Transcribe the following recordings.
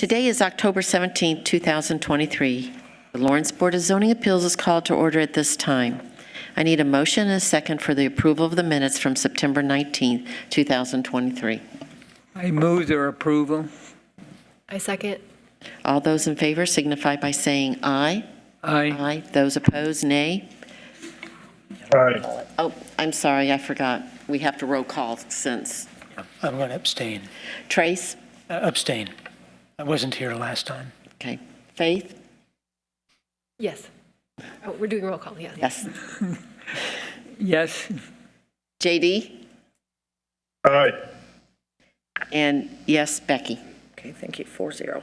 Today is October 17, 2023. The Lawrence Board of Zoning Appeals is called to order at this time. I need a motion and a second for the approval of the minutes from September 19, 2023. I move their approval. I second. All those in favor signify by saying aye. Aye. Aye. Those opposed, nay. Aye. Oh, I'm sorry, I forgot. We have to roll call since. I'm going to abstain. Trace? Abstain. I wasn't here last time. Okay. Faith? Yes. Oh, we're doing roll call, yeah. Yes. Yes. JD? Aye. And yes, Becky. Okay, thank you, 4-0.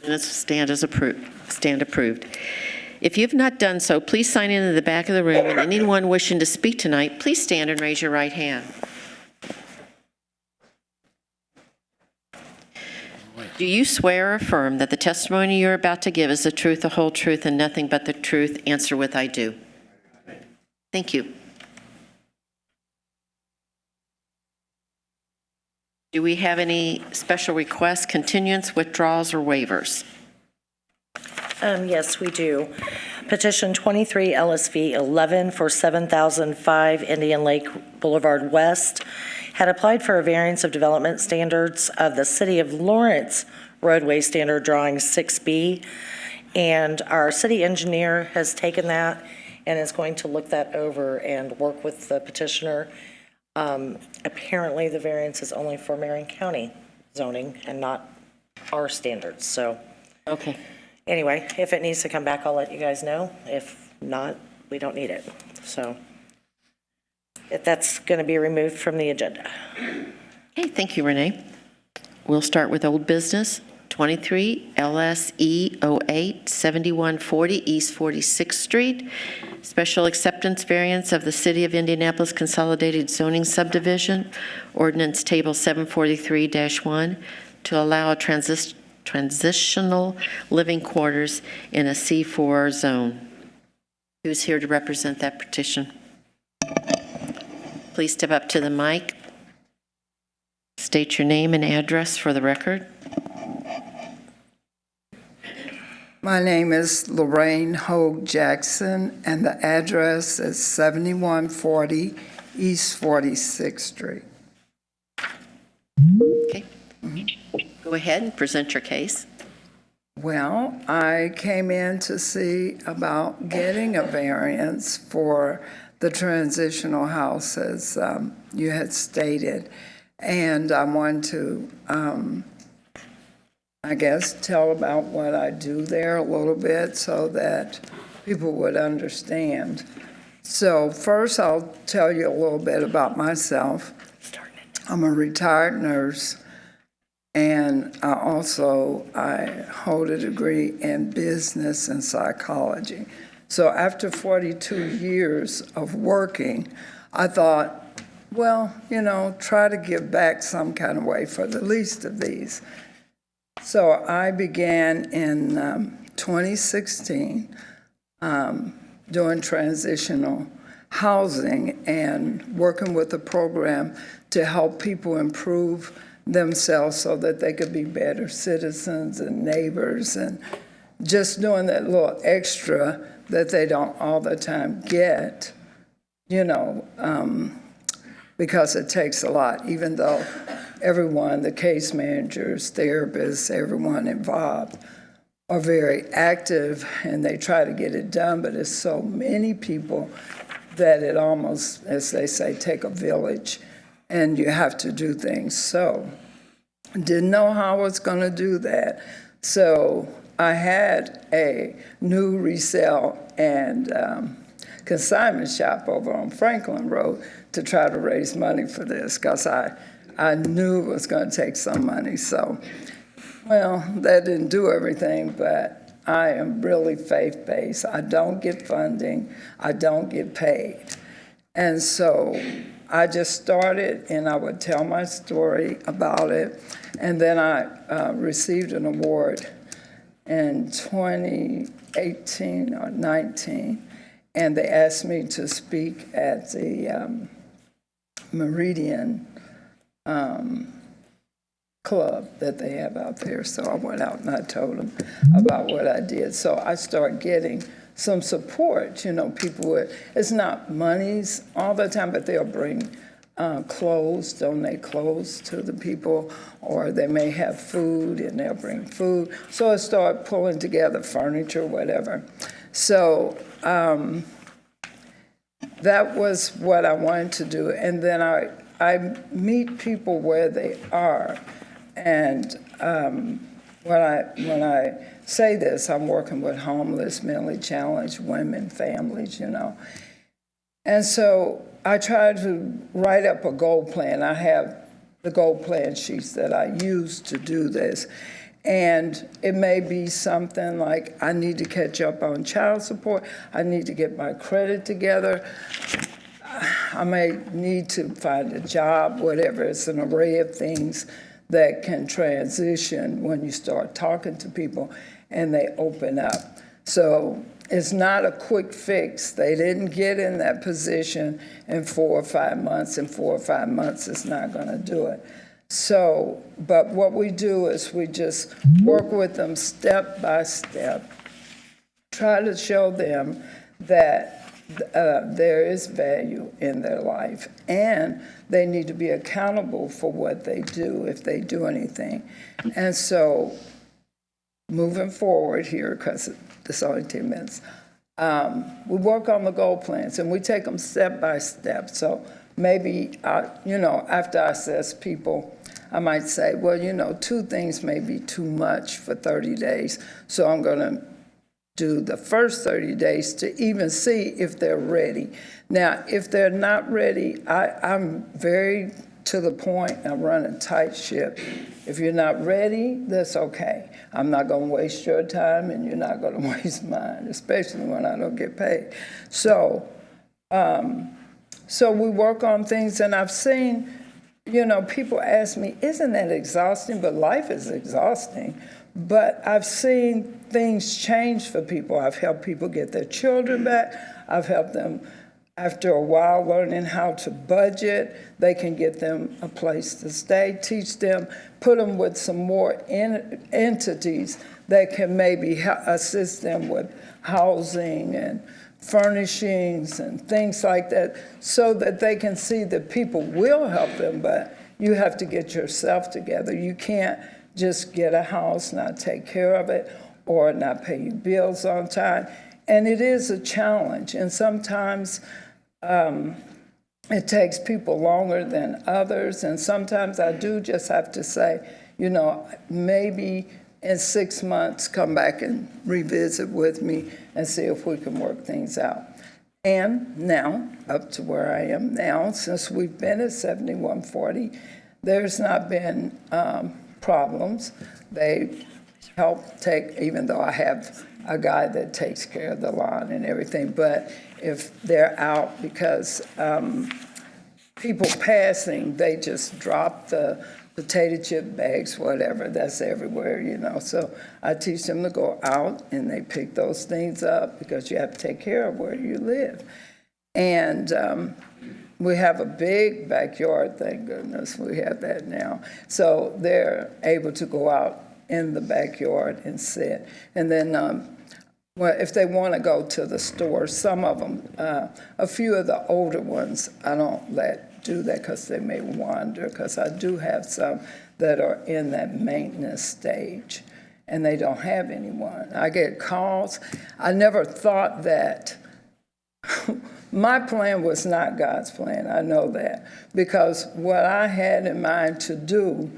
Minutes stand approved. If you have not done so, please sign in the back of the room, and anyone wishing to speak tonight, please stand and raise your right hand. Do you swear or affirm that the testimony you're about to give is the truth, the whole truth, and nothing but the truth? Answer with I do. Thank you. Do we have any special requests, continuance, withdrawals, or waivers? Yes, we do. Petition 23 LSV 11 for 7005 Indian Lake Boulevard West had applied for a variance of development standards of the City of Lawrence roadway standard drawing 6B, and our city engineer has taken that and is going to look that over and work with the petitioner. Apparently, the variance is only for Marion County zoning and not our standards. So Okay. anyway, if it needs to come back, I'll let you guys know. If not, we don't need it. So if that's going to be removed from the agenda. Okay, thank you, Renee. We'll start with old business. 23 LSE 08 7140 East 46th Street. Special acceptance variance of the City of Indianapolis Consolidated Zoning Subdivision, Ordinance Table 743-1, to allow transitional living quarters in a C4 zone. Who's here to represent that petition? Please step up to the mic. State your name and address for the record. My name is Lorraine Hogue Jackson, and the address is 7140 East 46th Street. Okay. Go ahead and present your case. Well, I came in to see about getting a variance for the transitional house, as you had stated, and I want to I guess, tell about what I do there a little bit so that people would understand. So first, I'll tell you a little bit about myself. I'm a retired nurse, and I hold a degree in business and psychology. So after 42 years of working, I thought, well, try to give back some kind of way for the least of these. So I began in 2016 doing transitional housing and working with a program to help people improve themselves so that they could be better citizens and neighbors, and just doing that little extra that they don't all the time get, because it takes a lot, even though everyone, the case managers, therapists, everyone involved are very active and they try to get it done, but it's so many people that it almost, as they say, take a village and you have to do things. So didn't know how I was going to do that. So I had a new resale and consignment shop over on Franklin Road to try to raise money for this, because I knew it was going to take some money. So, well, that didn't do everything, but I am really faith-based. I don't get funding. I don't get paid. And so I just started, and I would tell my story about it. And then I received an award in 2018 or 19, and they asked me to speak at the Meridian club that they have out there. So I went out and I told them about what I did. So I started getting some support. You know, people would, it's not monies all the time, but they'll bring clothes, donate clothes to the people, or they may have food and they'll bring food. So I started pulling together furniture, whatever. So that was what I wanted to do. And then I meet people where they are. And when I say this, I'm working with homeless, mentally challenged women, families, you know. And so I try to write up a goal plan. I have the goal plan sheets that I use to do this. And it may be something like, I need to catch up on child support. I need to get my credit together. I may need to find a job, whatever. It's an array of things that can transition when you start talking to people and they open up. So it's not a quick fix. They didn't get in that position in 4 or 5 months, and 4 or 5 months is not going to do it. So, but what we do is we just work with them step by step, try to show them that there is value in their life, and they need to be accountable for what they do if they do anything. And so, moving forward here, because it's only 10 minutes, we work on the goal plans, and we take them step by step. So maybe, you know, after I assess people, I might say, well, you know, 2 things may be too much for 30 days, so I'm going to do the first 30 days to even see if they're ready. Now, if they're not ready, I'm very to the point. I'm running a tight ship. If you're not ready, that's okay. I'm not going to waste your time, and you're not going to waste mine, especially when I don't get paid. So we work on things, and I've seen, you know, people ask me, isn't that exhausting? But life is exhausting. But I've seen things change for people. I've helped people get their children back. I've helped them, after a while, learning how to budget. They can get them a place to stay, teach them, put them with some more entities that can maybe assist them with housing and furnishings and things like that, so that they can see that people will help them, but you have to get yourself together. You can't just get a house, not take care of it, or not pay your bills on time. And it is a challenge, and sometimes it takes people longer than others, and sometimes I do just have to say, you know, maybe in 6 months, come back and revisit with me and see if we can work things out. And now, up to where I am now, since we've been at 7140, there's not been problems. They help take, even though I have a guy that takes care of the lawn and everything, but if they're out because people passing, they just drop the potato chip bags, whatever, that's everywhere, you know. So I teach them to go out and they pick those things up, because you have to take care of where you live. And we have a big backyard, thank goodness we have that now. So they're able to go out in the backyard and sit. And then, well, if they want to go to the store, some of them, a few of the older ones, I don't let do that because they may wander, because I do have some that are in that maintenance stage and they don't have anyone. I get calls. I never thought that. My plan was not God's plan, I know that, because what I had in mind to do,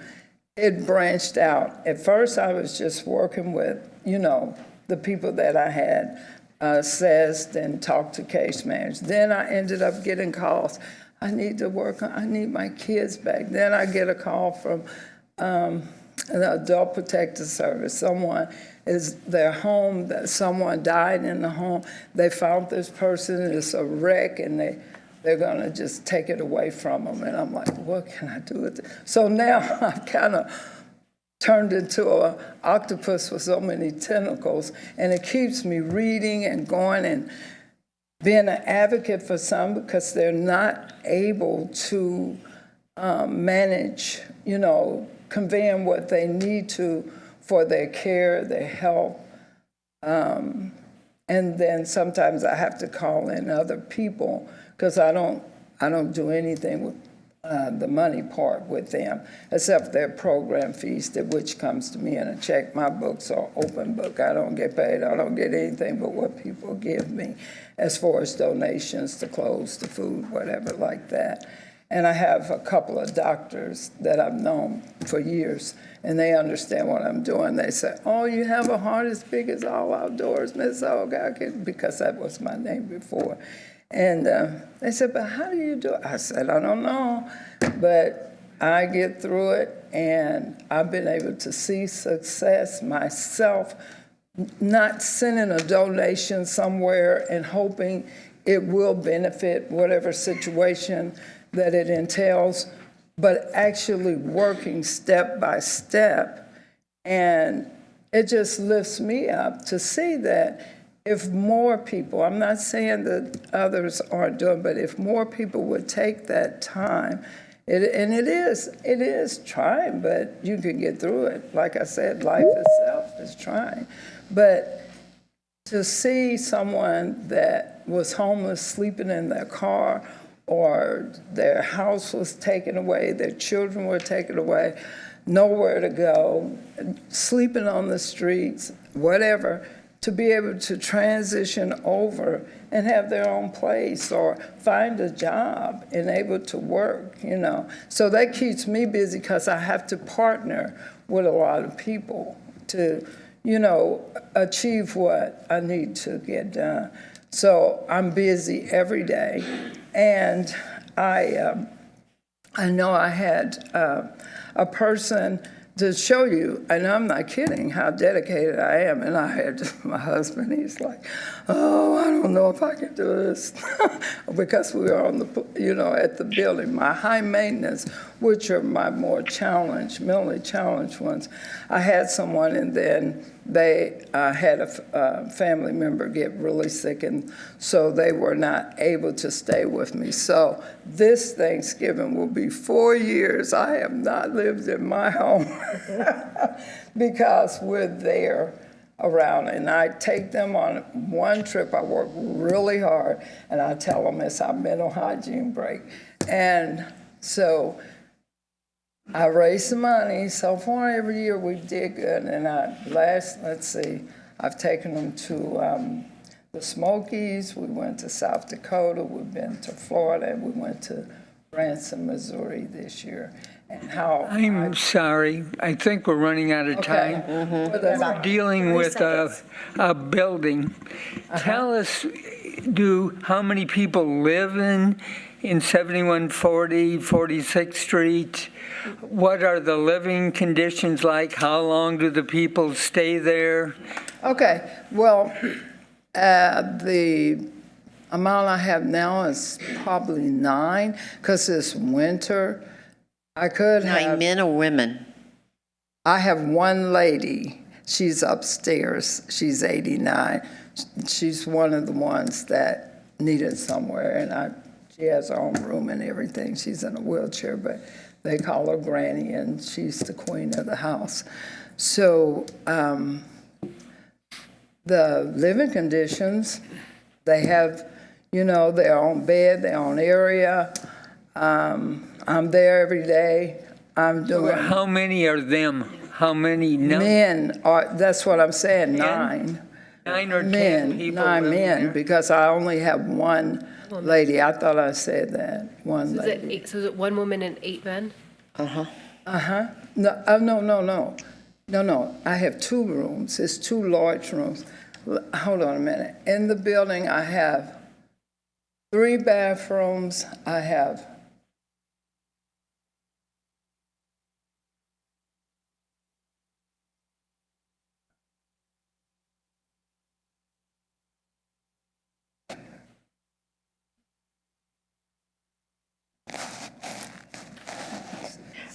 it branched out. At first, I was just working with, you know, the people that I had assessed and talked to case managers. Then I ended up getting calls. I need to work on, I need my kids back. Then I get a call from an Adult Protective Service. Someone is their home, that someone died in the home. They found this person, it's a wreck, and they're gonna just take it away from them. And I'm like, what can I do with it? So now I've kind of turned into an octopus with so many tentacles, and it keeps me reading and going and being an advocate for some, because they're not able to manage, you know, conveying what they need to for their care, their health. And then sometimes I have to call in other people because I don't do anything with the money part with them, except their program fees, which comes to me in a check. My books are open book. I don't get paid. I don't get anything but what people give me as far as donations to clothes, to food, whatever like that. And I have a couple of doctors that I've known for years, and they understand what I'm doing. They say, oh, you have a heart as big as all outdoors, Miss Olga, because that was my name before. And they said, but how do you do it? I said, I don't know, but I get through it, and I've been able to see success myself, not sending a donation somewhere and hoping it will benefit whatever situation that it entails, but actually working step by step. And it just lifts me up to see that if more people, I'm not saying that others aren't doing, but if more people would take that time, and it is trying, but you can get through it. Like I said, life itself is trying. But to see someone that was homeless sleeping in their car, or their house was taken away, their children were taken away, nowhere to go, sleeping on the streets, whatever, to be able to transition over and have their own place or find a job and able to work, you know. So that keeps me busy because I have to partner with a lot of people to, you know, achieve what I need to get done. So I'm busy every day. And I know I had a person to show you, and I'm not kidding, how dedicated I am. And I had my husband, he's like, oh, I don't know if I can do this. Because we were on the, you know, at the building. My high maintenance, which are my more challenged, mentally challenged ones. I had someone, and then they had a family member get really sick, and so they were not able to stay with me. So this Thanksgiving will be 4 years I have not lived in my home because we're there around, and I take them on one trip. I work really hard, and I tell them it's our mental hygiene break. And so I raise the money. So far every year we did good. And I've taken them to the Smokies. We went to South Dakota. We've been to Florida. And we went to Branson, Missouri this year. And how I'm sorry. I think we're running out of time. We're dealing with a building. Tell us, how many people live in 7140, 46th Street? What are the living conditions like? How long do the people stay there? Okay, well, the amount I have now is probably 9, because it's winter. I could 9 have, men or women? I have one lady, she's upstairs, she's 89. She's one of the ones that needed somewhere, and she has her own room and everything. She's in a wheelchair, but they call her Granny, and she's the queen of the house. So the living conditions, they have, you know, their own bed, their own area. I'm there every day. I'm doing. How many are them? How many? Men are, that's what I'm saying, 9. 9 or 10 Men, people 9 living men, there? because I only have one lady. I thought I said that, one lady. So is it 1 woman and 8 men? No, no. I have 2 rooms. It's 2 large rooms. Hold on a minute. In the building, I have 3 bathrooms. I have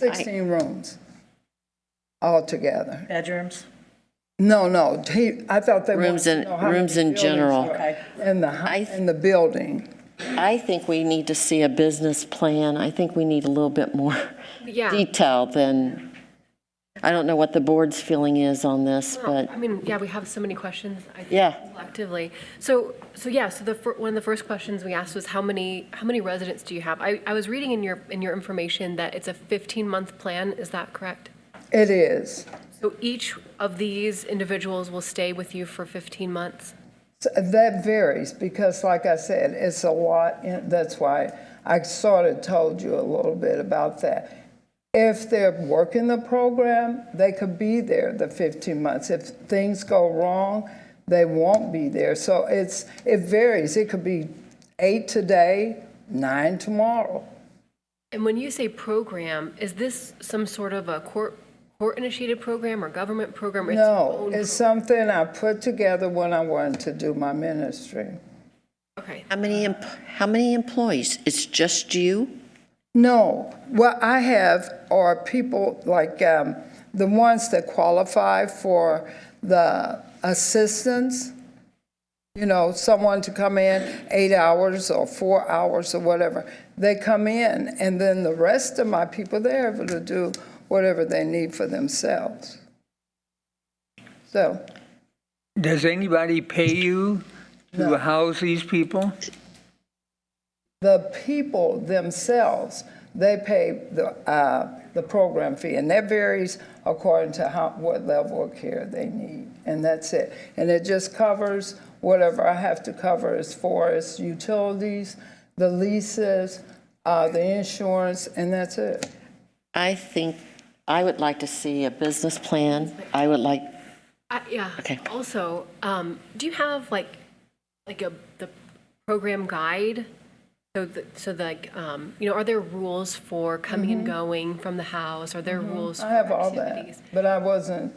$16 rooms altogether. Bedrooms? No, I thought they Rooms wanted to know how many in buildings general. are in the building. I think we need to see a business plan. I think we need a little bit more Yeah. detail than I don't know what the board's feeling is on this, but I mean, yeah, we have so many questions, I think, Yeah. collectively. So one of the first questions we asked was how many residents do you have? I was reading in your information that it's a 15-month plan, is that correct? It is. So each of these individuals will stay with you for 15 months? So that varies because, like I said, it's a lot. That's why I sort of told you a little bit about that. If they're working the program, they could be there the 15 months. If things go wrong, they won't be there. So it varies. It could be 8 today, 9 tomorrow. And when you say program, is this some sort of a court-initiated program or government program? Or its No, own it's something I put together when I wanted to do my ministry. Okay. how many employees? It's just you? No, what I have are people like the ones that qualify for the assistance, you know, someone to come in 8 hours or 4 hours or whatever. They come in, and then the rest of my people, they're able to do whatever they need for themselves. So, Does anybody pay you to house these people? the people themselves, they pay the program fee, and that varies according to what level of care they need, and that's it. And it just covers whatever I have to cover as far as utilities, the leases, the insurance, and that's it. I think I would like to see a business plan. I would like, Yeah. Okay. Also, do you have like the program guide? Are there rules for coming and going from the house? Are there rules for I have all that, activities? but I wasn't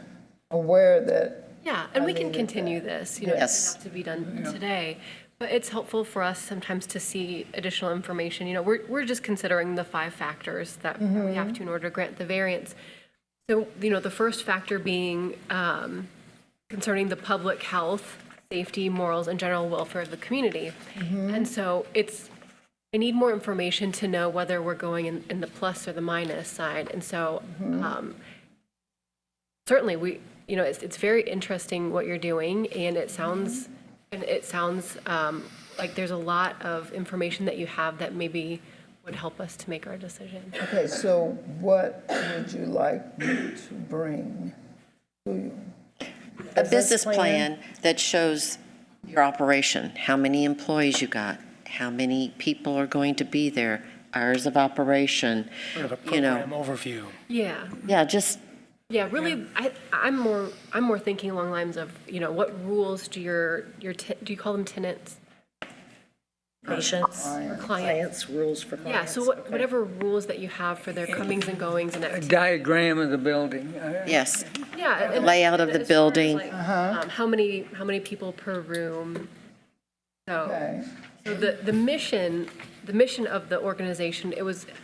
aware that, Yeah, and we can continue this, it Yes. doesn't have to be done today. But it's helpful for us sometimes to see additional information. We're just considering the 5 factors that we have to in order to grant the variance. So, the first factor being concerning the public health, safety, morals, and general welfare of the community. And so I need more information to know whether we're going in the plus or the minus side. And so certainly it's very interesting what you're doing, and it sounds like there's a lot of information that you have that maybe would help us to make our decision. okay, so what would you like me to bring to you? a business plan that shows your operation, how many employees you got, how many people are going to be there, hours of operation, Sort of a you know. program overview. Yeah. Yeah, just, Yeah, really, I'm more thinking along the lines of, what rules do do you call them tenants Patients, or clients? clients, rules for Yeah, clients. so whatever rules that you have for their comings and goings and A activities. diagram of the building? yes, Yeah. and layout of the as far as, building. like, how many people per room? Okay. So the mission of the organization,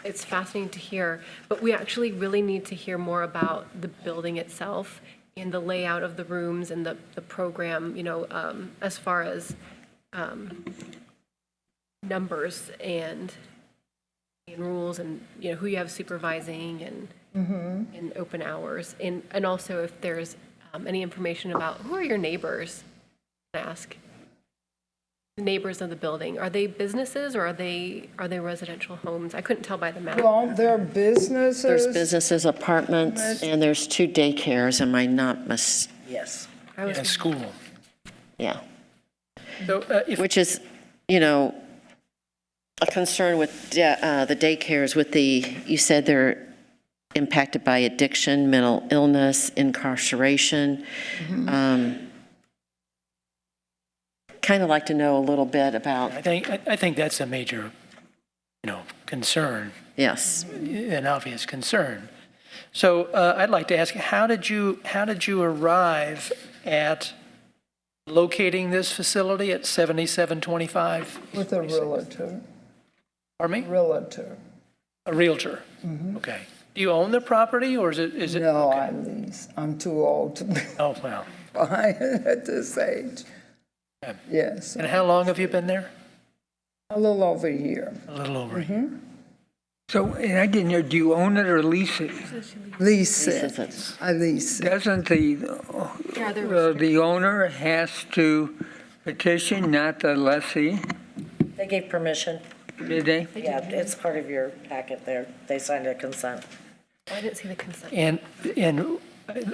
it's fascinating to hear, but we actually really need to hear more about the building itself and the layout of the rooms and the program, as far as numbers and rules and, who you have supervising and open hours. And also if there's any information about who are your neighbors, ask. Neighbors of the building, are they businesses or are they residential homes? I couldn't tell by the map. Well, there are businesses. There's businesses, apartments, and there's 2 daycares, am I not Yes. I was- And school. yeah. So if, Which is, a concern with the daycares with you said they're impacted by addiction, mental illness, incarceration. Kind of like to know a little bit about, I think that's a major, concern, yes. an obvious concern. So I'd like to ask, how did you arrive at locating this facility at 7725? With a realtor. Pardon me? Realtor. A realtor? Okay. Do you own the property, or is it? No, okay. I lease. I'm too old to be Oh, well. buying at this age. Okay. Yes, And how long have you been there? a little over a year. A little over a year. So, and I didn't know, do you own it or lease it? Lease Leases it. it. I lease it. Doesn't Yeah, they're the owner has to petition, not the lessee, They gave permission. did they? Yeah, it's part of your packet there. They signed a consent. I didn't see the consent. And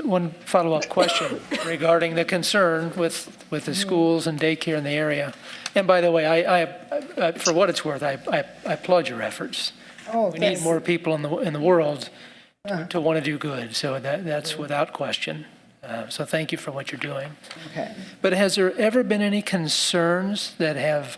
one follow-up question regarding the concern with the schools and daycare in the area. And by the way, I for what it's worth, I applaud your efforts. Oh, We need thanks. more people in the world to want to do good, so that's without question. So thank you for what you're doing. Okay. But has there ever been any concerns that have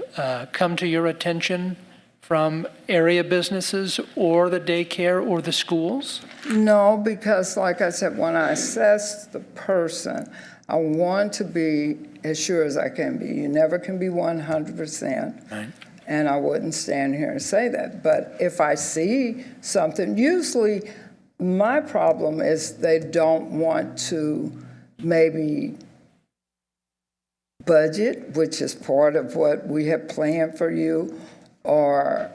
come to your attention from area businesses or the daycare or the schools? No, because like I said, when I assess the person, I want to be as sure as I can be. You never can be 100%. Right. And I wouldn't stand here and say that. But if I see something, usually my problem is they don't want to maybe budget, which is part of what we have planned for you, or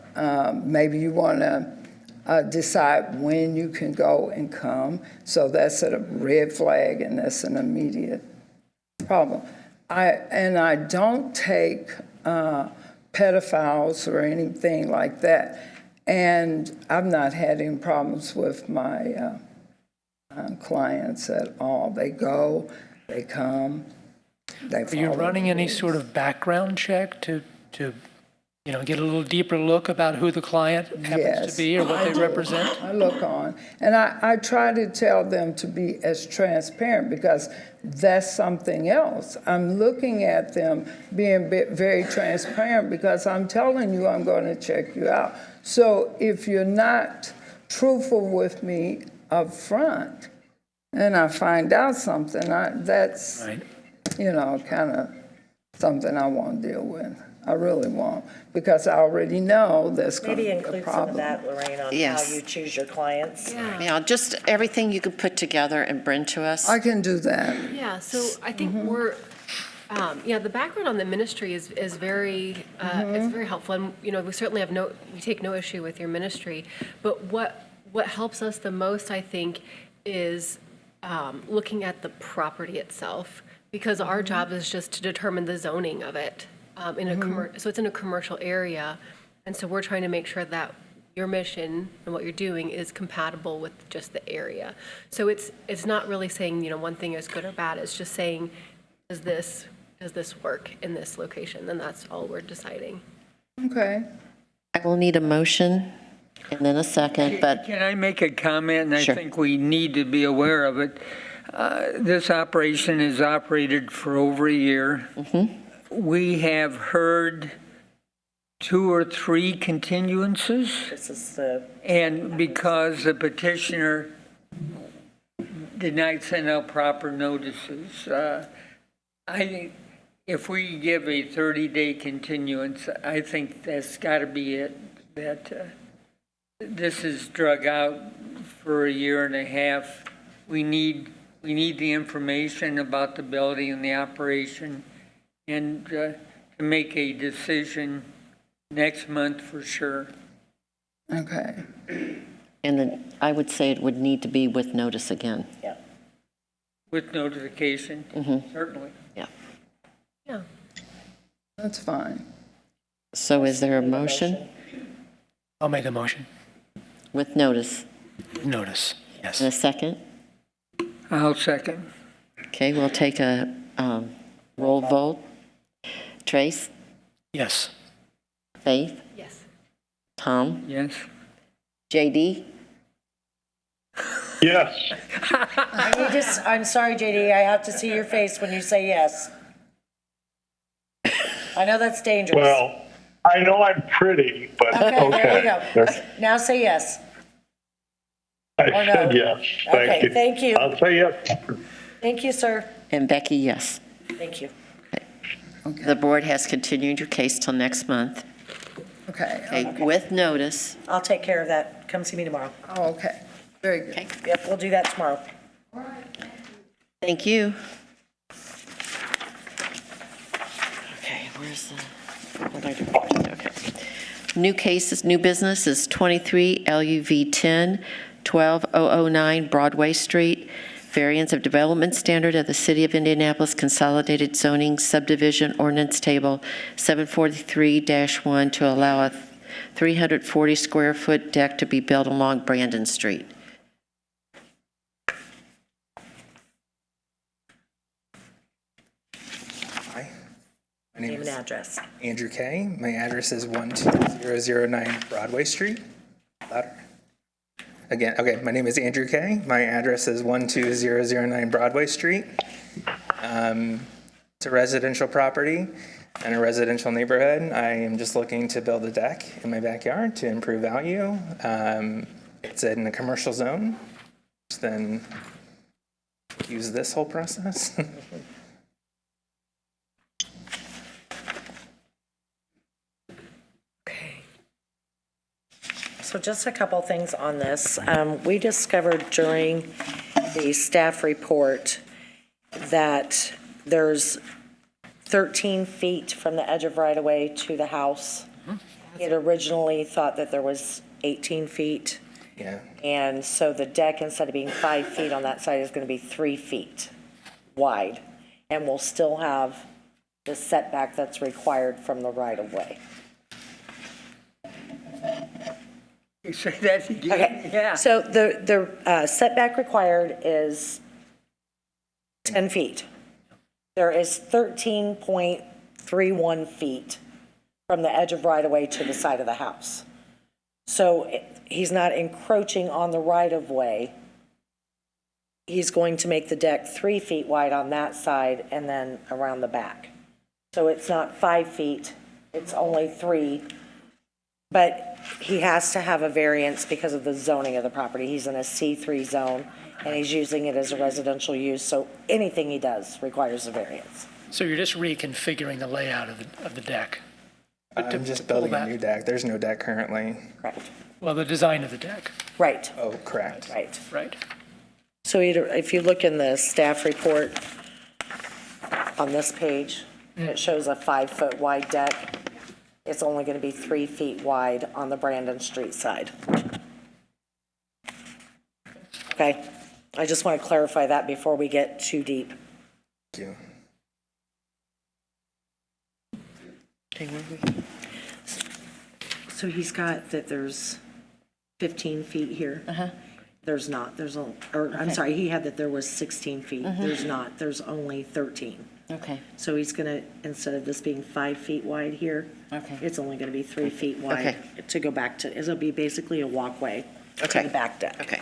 maybe you want to decide when you can go and come. So that's a red flag, and that's an immediate problem. I don't take pedophiles or anything like that. And I've not had any problems with my clients at all. They go, they come, they Are you follow running the any rules. sort of background check to get a little deeper look about who the client happens Yes, to be or what I they do. represent? I look on, and I try to tell them to be as transparent, because that's something else. I'm looking at them being very transparent, because I'm telling you I'm going to check you out. So if you're not truthful with me up front, and I find out something, that's, Right. kind of something I won't deal with. I really won't, because I already know that's going to Maybe be a include some of problem. that, Lorraine, on how Yes. you choose your clients. Yeah, just everything you could put together and bring to us. I can do that. Yeah, so I think we're, the background on the ministry is very, it's very helpful. And, we certainly we take no issue with your ministry. But what helps us the most, I think, is looking at the property itself, because our job is just to determine the zoning of it. So it's in a commercial area. And so we're trying to make sure that your mission and what you're doing is compatible with just the area. So it's not really saying, one thing is good or bad. It's just saying, does this work in this location? And that's all we're deciding. Okay. I will need a motion and then a second, but Can I make a comment? And I Sure. think we need to be aware of it. This operation is operated for over a year. We have heard 2 or 3 continuances. This is the, And because the petitioner did not send out proper notices, I think if we give a 30-day continuance, I think that's got to be it, that this is drug out for a year and a half. We need the information about the building and the operation, and to make a decision next month for sure. Okay. and then I would say it would need to be with notice again. yeah. With notification, certainly. Yeah. Yeah. That's fine. So is there a motion I'll make a motion. with notice Notice, and yes. a second? I'll second. Okay, we'll take a roll vote. Trace, Yes. Faith, Yes. Tom, Yes. JD, Yes. I'm sorry, JD, I have to see your face when you say yes. I know that's dangerous. Well, I know I'm pretty, but Okay, there you okay. go. That's- Now say yes. I Or no. said yes. Okay, thank you. I'll say yes. Thank you, sir. and Becky, yes. Thank you. The board has continued your case till next month. Okay. Okay, with notice. I'll take care of that. Come see me tomorrow. Oh, okay. Very good. Okay, Yep, we'll do that tomorrow. thank you. Okay, where's the, what did I do? Okay. New cases, new business is 23 LUV 10, 12009 Broadway Street, variance of development standard of the City of Indianapolis Consolidated Zoning Subdivision Ordinance Table 743-1 to allow a 340 square foot deck to be built along Brandon Street. Hi, my name Name and is address. Andrew Kay. My address is 12009 Broadway Street. Louder. Again, okay, my name is Andrew Kay. My address is 12009 Broadway Street. It's a residential property and a residential neighborhood. I am just looking to build a deck in my backyard to improve value. It's in a commercial zone. Then use this whole process. So just a couple things on this. We discovered during the staff report that there's 13 feet from the edge of right-of-way to the house. It originally thought that there was 18 feet. Yeah. And so the deck, instead of being 5 feet on that side, is going to be 3 feet wide. And we'll still have the setback that's required from the right-of-way. You say that again? Okay. Yeah. So the setback required is 10 feet. There is 13.31 feet from the edge of right-of-way to the side of the house. So he's not encroaching on the right-of-way. He's going to make the deck 3 feet wide on that side and then around the back. So it's not 5 feet, it's only 3. But he has to have a variance because of the zoning of the property. He's in a C3 zone, and he's using it as a residential use, so anything he does requires a variance. So you're just reconfiguring the layout of the deck? I'm just to pull building a that- new deck. There's no deck currently. Correct. Well, the design of the deck, Right, Oh, correct. right. right? So if you look in the staff report on this page, it shows a 5-foot wide deck. It's only going to be 3 feet wide on the Brandon Street side. Okay, I just want to clarify that before we get too deep. Thank you. So he's got that there's 15 feet here. There's not, I'm sorry, he had that there was 16 feet. There's not, there's only 13. Okay. So he's gonna, instead of this being 5 feet wide here, Okay. it's only gonna be 3 feet wide Okay. to go back to, it'll be basically a walkway to Okay. the back deck. Okay.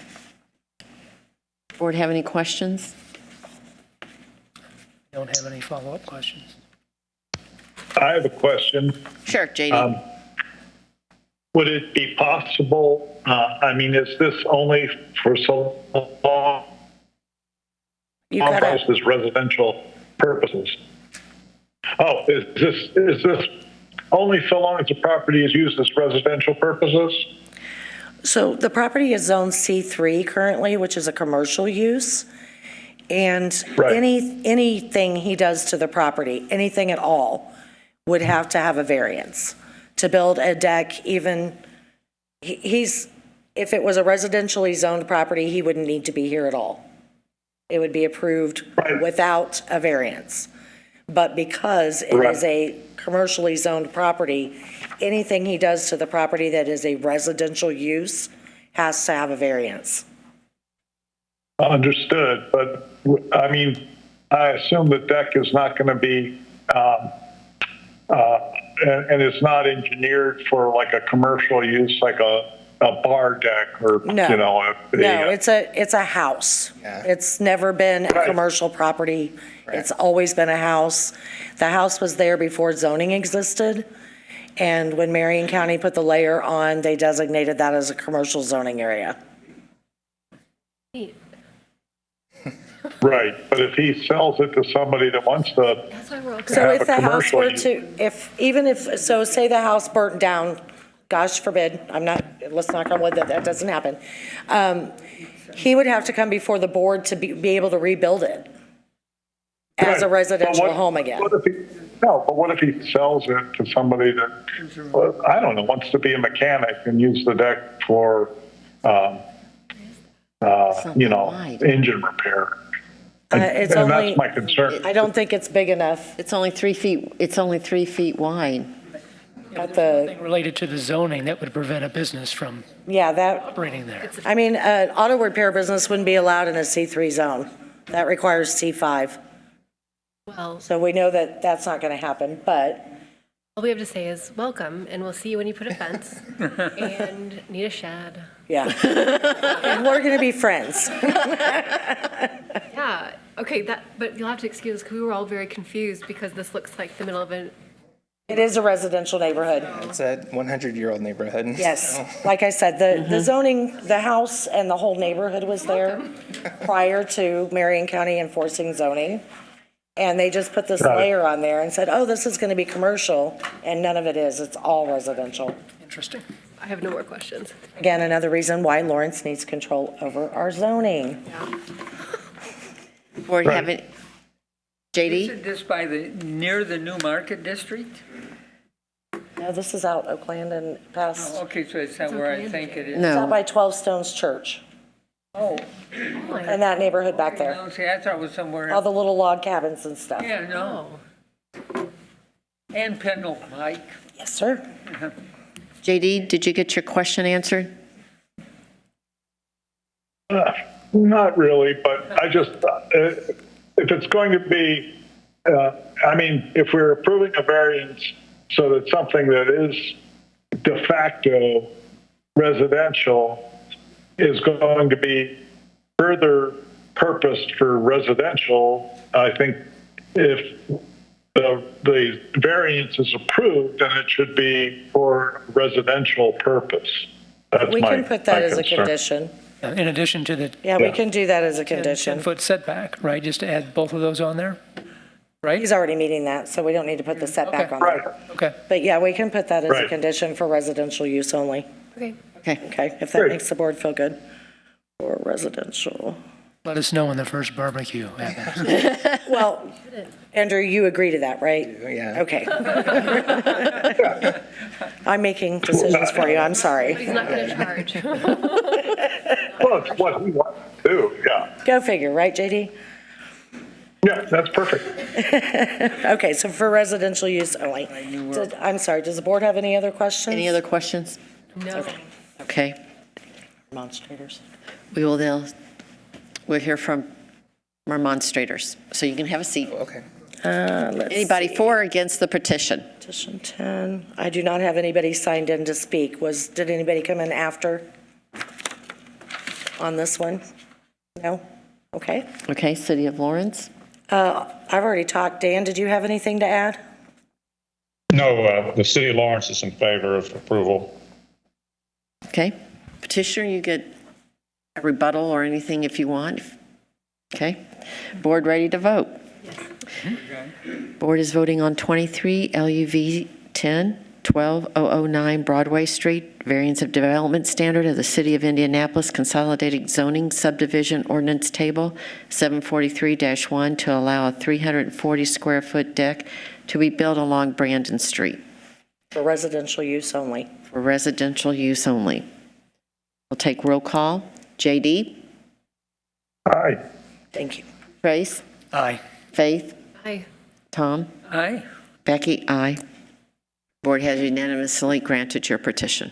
Board have any questions? Don't have any follow-up questions? I have a question. Sure, JD. Would it be possible, I mean, is this only for so long You got as it. this residential purposes? Oh, is this only so long as the property is used as residential purposes? So the property is zone C3 currently, which is a commercial use. And Right. anything he does to the property, anything at all, would have to have a variance. To build a deck, even, if it was a residentially zoned property, he wouldn't need to be here at all. It would be approved Right. without a variance. But because it Right. is a commercially zoned property, anything he does to the property that is a residential use has to have a variance. Understood, but I mean, I assume the deck is not going to be, and it's not engineered for like a commercial use, like a bar deck or, No. you know, No, it's a house. Yeah. It's never been a Right. commercial property. It's always been a house. The house was there before zoning existed. And when Marion County put the layer on, they designated that as a commercial zoning area. right. But if he sells it to somebody that wants to, That's why we're all So Have if a the house commercial were use. to, so say the house burnt down, gosh forbid, let's knock on wood that that doesn't happen. He would have to come before the board to be able to rebuild it as a Right. residential But home again. What if he, No, but what if he sells it to somebody that, well, I don't know, wants to be a mechanic and use the deck for, you know, wide. engine repair? It's And only, that's my concern. I don't think it's big enough It's only 3 feet, it's only 3 feet wide. at the, Something related to the zoning that would prevent a business from yeah, that, operating there. I mean, an auto repair business wouldn't be allowed in a C3 zone. That requires C5. Well, So we know that that's not going to happen, but all we have to say is welcome, and we'll see you when you put a fence and need a shed. yeah. And we're going to be friends. Yeah, okay, but you'll have to excuse us because we were all very confused because this looks like the middle of a, It is a residential neighborhood. It's a 100-year-old neighborhood. Yes. so- Like I said, the zoning, the house and the whole neighborhood was there prior to Marion County enforcing zoning. And they just put this Got it. layer on there and said, oh, this is going to be commercial, and none of it is. It's all residential. Interesting. I have no more questions. Again, another reason why Lawrence needs control over our zoning. Board Right. have it, Is JD? it just by near the New Market District? No, this is out Oakland and past, Oh, okay, so it's not where I think it is. it's out No, by 12 Stones Church, Oh, in that neighborhood back there. no, see, I thought it was somewhere All else. the little log cabins and stuff. Yeah, no, Oh, and Pendle Mike. Yes, sir. JD, did you get your question answered? Not really, but I just, if it's going to be, I mean, if we're approving a variance so that something that is de facto residential is going to be further purposed for residential, I think if the variance is approved, then it should be for residential purpose. That's We my can put that my as a concern. condition. In addition to the Yeah, we Yeah. can do that as a condition. 10-foot setback, right? Just to add both of those on there, right? He's already meeting that, so we don't need to put the setback Okay. on Right. there. Okay. But yeah, we can put that as a Right. condition for residential use only. okay. Okay, Okay, if that Great. makes the board feel good. For residential. Let us know when the first barbecue happens. Well, Andrew, you agree to that, right? Yeah. Okay. I'm making decisions for you, I'm sorry. He's not going to charge. Well, it's what we want to do, yeah. Go figure, right, JD? Yeah, that's perfect. Okay, so for residential use only. I'm sorry, does the board have any other questions? any other questions? No. Okay, Demonstrators. we will now, we'll hear from our demonstrators, so you can have a seat. Okay. Let's Anybody see. for or against the petition? Petition 10, I do not have anybody signed in to speak. Did anybody come in after on this one? No? Okay. Okay, City of Lawrence? I've already talked. Dan, did you have anything to add? No, the city of Lawrence is in favor of approval. Okay, petitioner, you get a rebuttal or anything if you want? Okay, board ready to vote? Board is voting on 23 LUV 10 12009 Broadway Street, variance of development standard of the City of Indianapolis Consolidated Zoning Subdivision Ordinance Table 743-1 to allow a 340 square foot deck to be built along Brandon Street For residential use only. for residential use only. We'll take roll call. JD? Aye. Thank you. Trace? Aye. Faith? Hi. Tom? Aye. Becky? Aye. Board has unanimously granted your petition.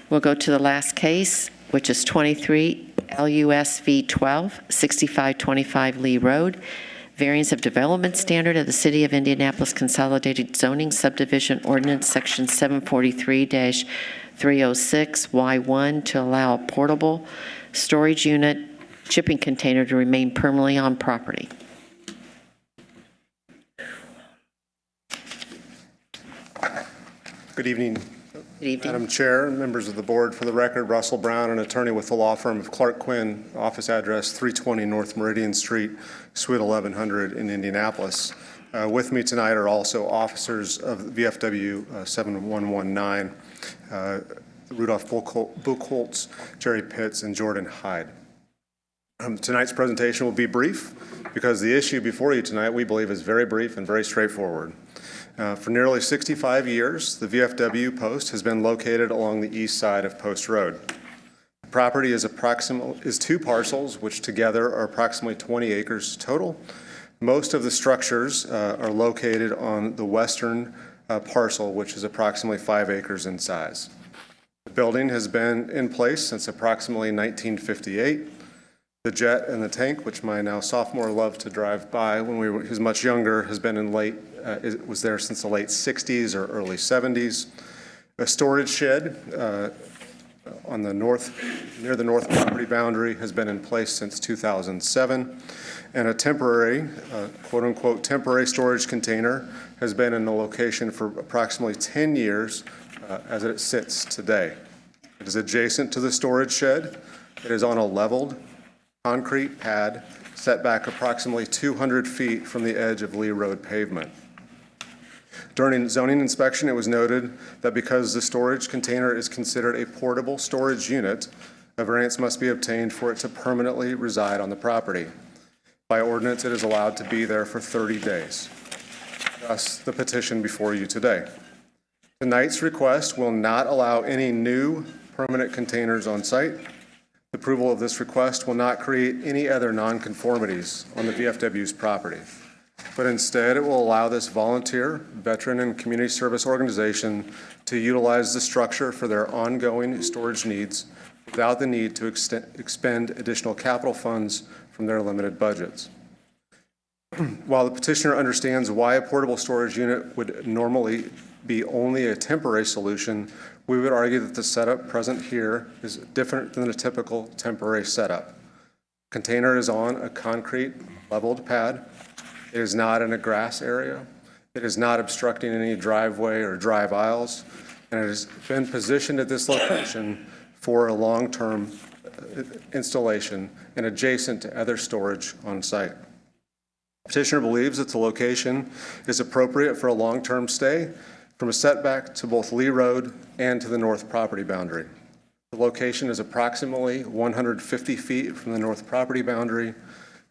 We'll go to the last case, which is 23 LUSV 12, 6525 Lee Road, variance of development standard of the City of Indianapolis Consolidated Zoning Subdivision Ordinance, Section 743-306Y1, to allow a portable storage unit shipping container to remain permanently on property. Good evening, Good evening. Madam Chair and members of the board. For the record, Russell Brown, an attorney with the law firm of Clark Quinn, office address 320 North Meridian Street, Suite 1100 in Indianapolis. With me tonight are also officers of VFW 7119, Rudolph Buchholz, Jerry Pitts, and Jordan Hyde. Tonight's presentation will be brief because the issue before you tonight, we believe, is very brief and very straightforward. For nearly 65 years, the VFW post has been located along the east side of Post Road. The property is two parcels, which together are approximately 20 acres total. Most of the structures are located on the western parcel, which is approximately 5 acres in size. The building has been in place since approximately 1958. The jet and the tank, which my now sophomore loved to drive by when he was much younger, has been was there since the late 60s or early 70s. A storage shed on the near the north property boundary has been in place since 2007. And a temporary, quote unquote, temporary storage container has been in the location for approximately 10 years as it sits today. It is adjacent to the storage shed. It is on a leveled concrete pad set back approximately 200 feet from the edge of Lee Road pavement. During zoning inspection, it was noted that because the storage container is considered a portable storage unit, a variance must be obtained for it to permanently reside on the property. By ordinance, it is allowed to be there for 30 days. Thus, the petition before you today. Tonight's request will not allow any new permanent containers on site. The approval of this request will not create any other nonconformities on the VFW's property, but instead it will allow this volunteer, veteran, and community service organization to utilize the structure for their ongoing storage needs without the need to expend additional capital funds from their limited budgets. While the petitioner understands why a portable storage unit would normally be only a temporary solution, we would argue that the setup present here is different than a typical temporary setup. Container is on a concrete leveled pad. It is not in a grass area. It is not obstructing any driveway or drive aisles, and it has been positioned at this location for a long-term installation and adjacent to other storage on site. Petitioner believes that the location is appropriate for a long-term stay from a setback to both Lee Road and to the north property boundary. The location is approximately 150 feet from the north property boundary,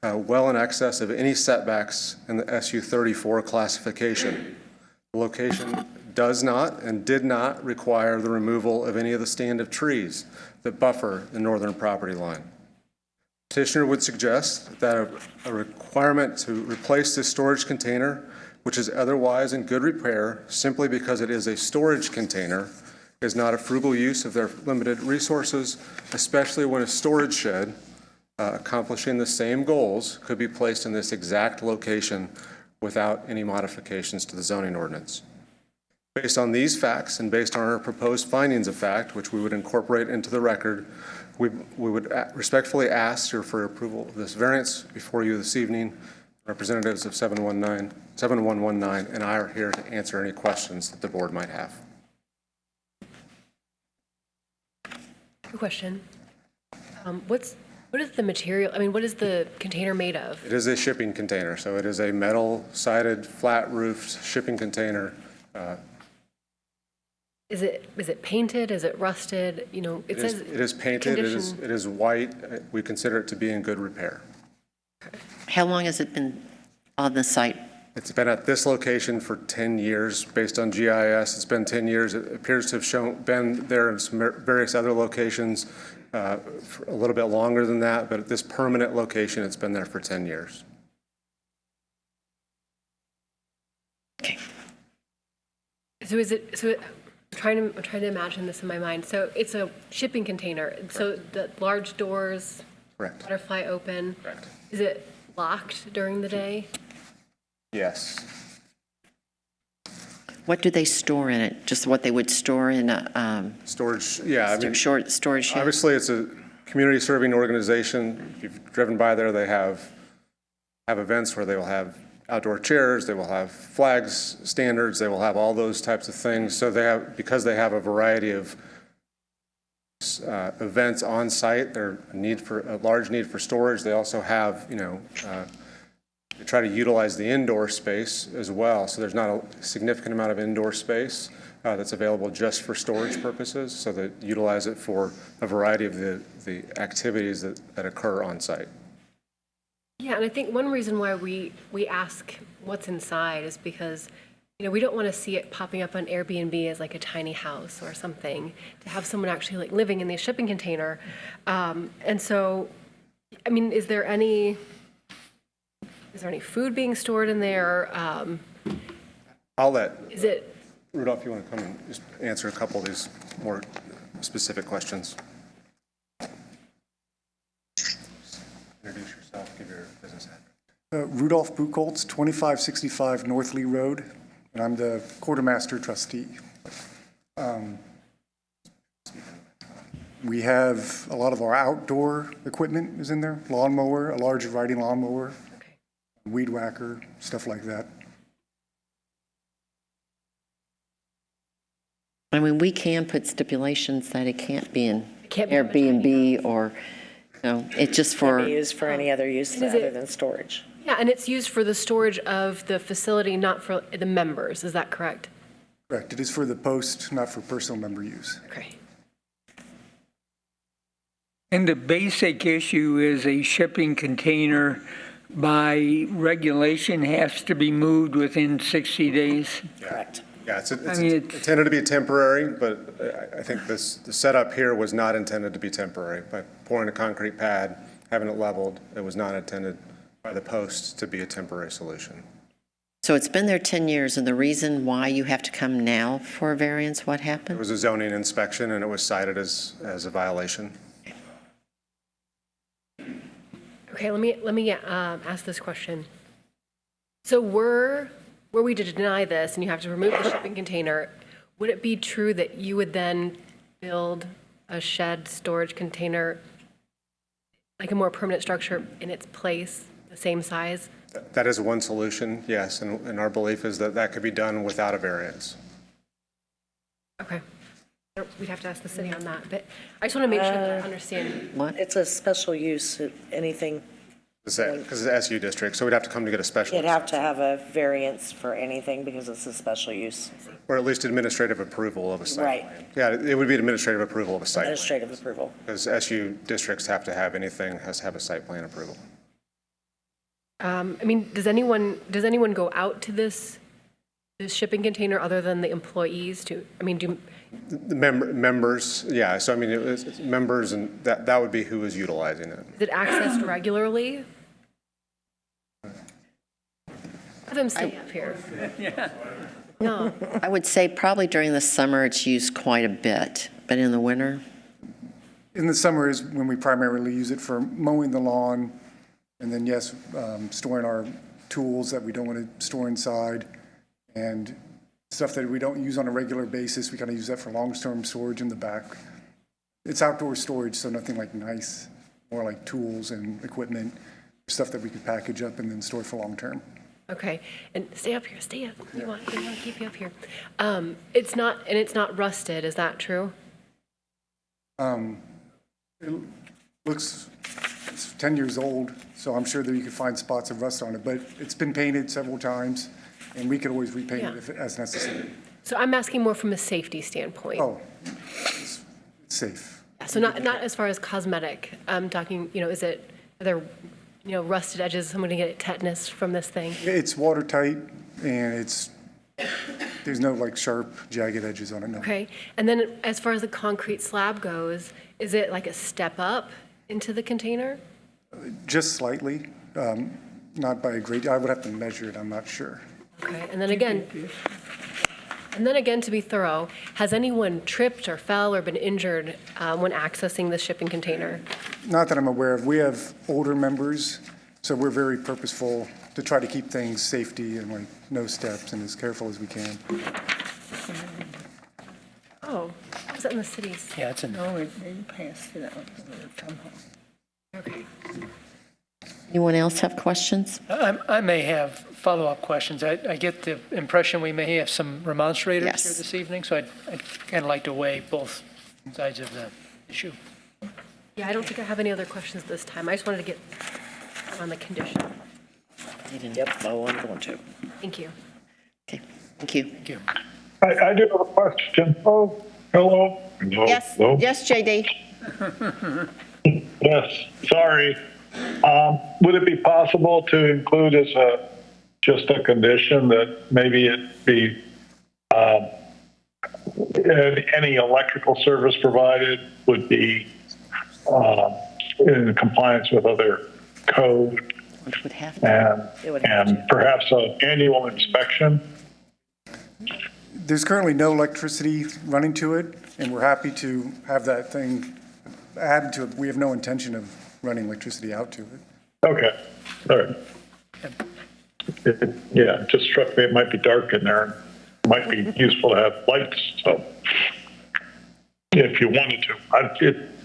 well in excess of any setbacks in the SU-34 classification. The location does not and did not require the removal of any of the stand of trees that buffer the northern property line. Petitioner would suggest that a requirement to replace this storage container, which is otherwise in good repair, simply because it is a storage container, is not a frugal use of their limited resources, especially when a storage shed accomplishing the same goals could be placed in this exact location without any modifications to the zoning ordinance. Based on these facts and based on our proposed findings of fact, which we would incorporate into the record, we would respectfully ask for approval of this variance before you this evening. Representatives of 7119 and I are here to answer any questions that the board might have. Good question. What is the material? I mean, what is the container made of? It is a shipping container, so it is a metal-sided, flat-roofed shipping container. Is it painted? Is it rusted? You know, it says it is painted. It is white. We consider it to be in good repair. How long has it been on the site? It's been at this location for 10 years. Based on GIS, it's been 10 years. It appears to have been there in some various other locations for a little bit longer than that, but at this permanent location, it's been there for 10 years. Okay. I'm trying to imagine this in my mind. So it's a shipping container. Correct. So the large doors, Correct. Butterfly open. Correct. Is it locked during the day? Yes. What do they store in it? Just what they would store in a Storage, yeah. short storage shed? Obviously, it's a community serving organization. If you've driven by there, they have events where they will have outdoor chairs, they will have flags, standards, they will have all those types of things. So because they have a variety of events on site, there's a large need for storage. They also have, They try to utilize the indoor space as well, so there's not a significant amount of indoor space that's available just for storage purposes, so they utilize it for a variety of the activities that occur on site. Yeah, and I think one reason why we ask what's inside is because, you know, we don't want to see it popping up on Airbnb as like a tiny house or something, to have someone actually like living in the shipping container. And so, I mean, is there any food being stored in there? I'll let Is it, Rudolph, you want to come and just answer a couple of these more specific questions? Introduce yourself, give your business address. Rudolph Buchholz, 2565 North Lee Road, and I'm the quartermaster trustee. We have a lot of our outdoor equipment is in there, lawnmower, a large riding lawnmower, weed whacker, stuff like that. I mean, we can put stipulations that it can't be in can't be in a tiny Airbnb or, no, it's just Be for, used for any other use And is it- other than storage. yeah, and it's used for the storage of the facility, not for the members, is that correct? Correct. It is for the post, not for personal member use. Okay. And the basic issue is a shipping container by regulation has to be moved within 60 days. Correct. Yeah, it's mean, it's- intended to be temporary, but I think the setup here was not intended to be temporary. By pouring a concrete pad, having it leveled, it was not intended by the post to be a temporary solution. so it's been there 10 years, and the reason why you have to come now for a variance, what It happened? was a zoning inspection, and it was cited as a violation. Okay, let me ask this question. So were we to deny this and you have to remove the shipping container, would it be true that you would then build a shed storage container, like a more permanent structure in its place, the same size? That is one solution, yes, and our belief is that that could be done without a variance. Okay. We'd have to ask the city on that, but I just want to make sure that I understand. What? It's a special use, anything, Because it's SU district, so we'd have to come to get a special, you'd have to have a variance for anything because it's a special use, or at least administrative approval of a site Right. plan. Yeah, it would be administrative approval of a site plan, administrative approval. because SU districts have to have anything, has to have a site plan approval. I mean, does anyone go out to this shipping container other than the employees to, I mean, do, The members, yeah, so I mean, it's members, and that would be who is utilizing it. is it accessed regularly? Have them stay up here. No, I would say probably during the summer, it's used quite a bit, but in the winter, In the summer is when we primarily use it for mowing the lawn, and then, yes, storing our tools that we don't want to store inside, and stuff that we don't use on a regular basis, we kind of use that for long-term storage in the back. It's outdoor storage, so nothing like nice, more like tools and equipment, stuff that we could package up and then store for long-term. okay, and stay up here, stay up, we want to keep you up here. It's not rusted, is that true? It looks, it's 10 years old, so I'm sure that you could find spots of rust on it, but it's been painted several times, and we could always repaint it Yeah. as necessary. So I'm asking more from a safety standpoint. Oh, it's safe. So not as far as cosmetic, I'm talking, you know, are there, you know, rusted edges, someone to get tetanus from this thing? It's watertight, and there's no like sharp, jagged edges on it, no. Okay, and then as far as the concrete slab goes, is it like a step up into the container? Just slightly, not by a great, I would have to measure it, I'm not sure. Okay, and then again, to be thorough, has anyone tripped or fell or been injured when accessing the shipping container? Not that I'm aware of. We have older members, so we're very purposeful to try to keep things safety and like no steps and as careful as we can. Oh, was that in the cities? Yeah, it's in, No, they passed it out somehow. Okay. anyone else have questions? I may have follow-up questions. I get the impression we may have some remonstrators Yes. here this evening, so I'd kind of like to weigh both sides of the issue. Yeah, I don't think I have any other questions this time. I just wanted to get on the condition. Yep, oh, I'm going to. Thank you. Okay, thank you. Thank you. I do have a question. Oh, hello. Hello. Yes, Hello? yes, JD. Yes, sorry. Would it be possible to include as just a condition that maybe it be any electrical service provided would be in compliance with other code Which would have to. and perhaps an annual inspection? There's currently no electricity running to it, and we're happy to have that thing added to it. We have no intention of running electricity out to it. Okay, all right. Yeah, it just struck me it might be dark in there. It might be useful to have lights, so if you wanted to.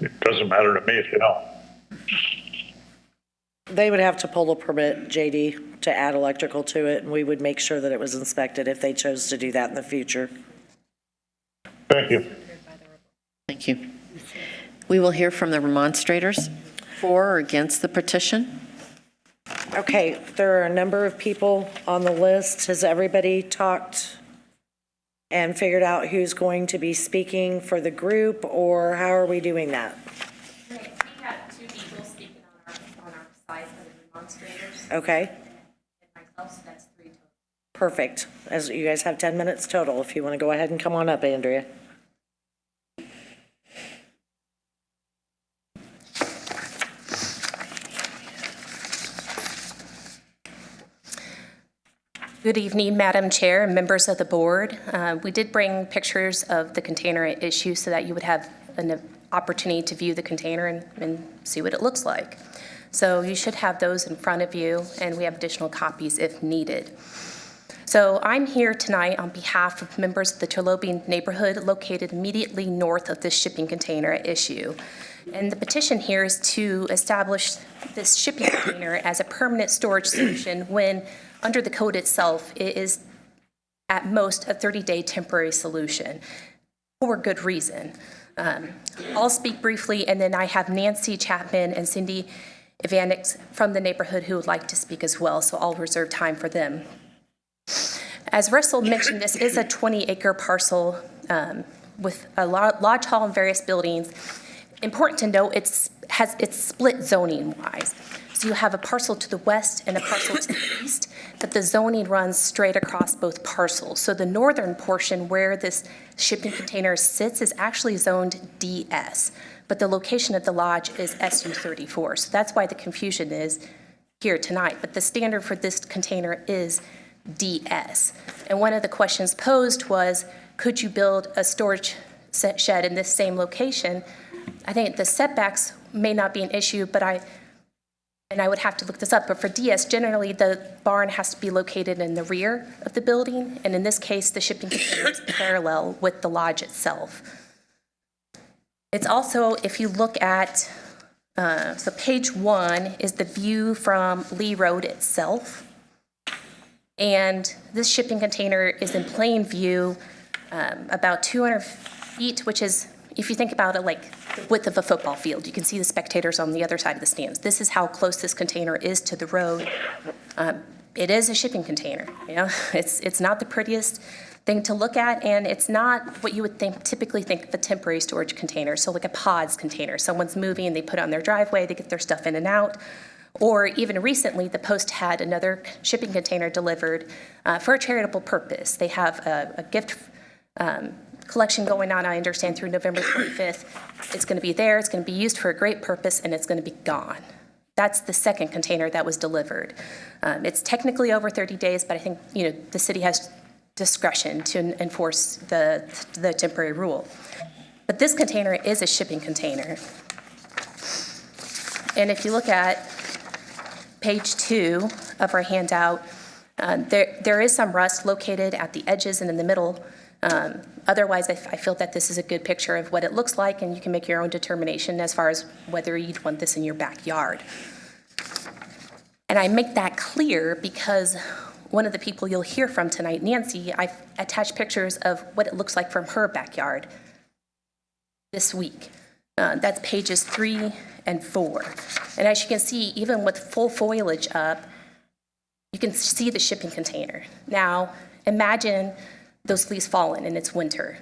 It doesn't matter to me if you don't. They would have to pull a permit, JD, to add electrical to it, and we would make sure that it was inspected if they chose to do that in the future. Thank you. Thank you. We will hear from the remonstrators for or against the petition. Okay, there are a number of people on the list. Has everybody talked and figured out who's going to be speaking for the group, or how are we doing that? We had 2 people speaking on our side of the demonstrators, Okay, and myself, so that's 3 total. perfect. As you guys have 10 minutes total, if you want to go ahead and come on up, Andrea. Good evening, Madam Chair and members of the board. We did bring pictures of the container at issue so that you would have an opportunity to view the container and see what it looks like. So you should have those in front of you, and we have additional copies if needed. So I'm here tonight on behalf of members of the Turlobe neighborhood located immediately north of this shipping container at issue. And the petition here is to establish this shipping container as a permanent storage solution when, under the code itself, it is at most a 30-day temporary solution for good reason. I'll speak briefly, and then I have Nancy Chapman and Cindy Ivanix from the neighborhood who would like to speak as well, so I'll reserve time for them. As Russell mentioned, this is a 20-acre parcel with a lodge hall and various buildings. Important to note, it's split zoning-wise. So you have a parcel to the west and a parcel to the east, but the zoning runs straight across both parcels. So the northern portion where this shipping container sits is actually zoned DS, but the location of the lodge is SU34. So that's why the confusion is here tonight. But the standard for this container is DS. And one of the questions posed was, could you build a storage shed in this same location? I think the setbacks may not be an issue, but I would have to look this up, but for DS, generally the barn has to be located in the rear of the building, and in this case, the shipping container is parallel with the lodge itself. It's also, if you look at, so page 1 is the view from Lee Road itself, and this shipping container is in plain view, about 200 feet, which is, if you think about it like the width of a football field, you can see the spectators on the other side of the stands. This is how close this container is to the road. It is a shipping container. You know, it's not the prettiest thing to look at, and it's not what you would typically think of a temporary storage container. So like a PODS container, someone's moving, they put it on their driveway, they get their stuff in and out. Or even recently, the Post had another shipping container delivered for a charitable purpose. They have a gift collection going on, I understand, through November 25th. It's going to be there, it's going to be used for a great purpose, and it's going to be gone. That's the second container that was delivered. It's technically over 30 days, but I think the city has discretion to enforce the temporary rule. But this container is a shipping container. And if you look at page 2 of our handout, there is some rust located at the edges and in the middle. Otherwise, I feel that this is a good picture of what it looks like, and you can make your own determination as far as whether you'd want this in your backyard. And I make that clear because one of the people you'll hear from tonight, Nancy, I've attached pictures of what it looks like from her backyard this week. That's pages 3 and 4. And as you can see, even with full foliage up, you can see the shipping container. Now, imagine those leaves fallen and it's winter.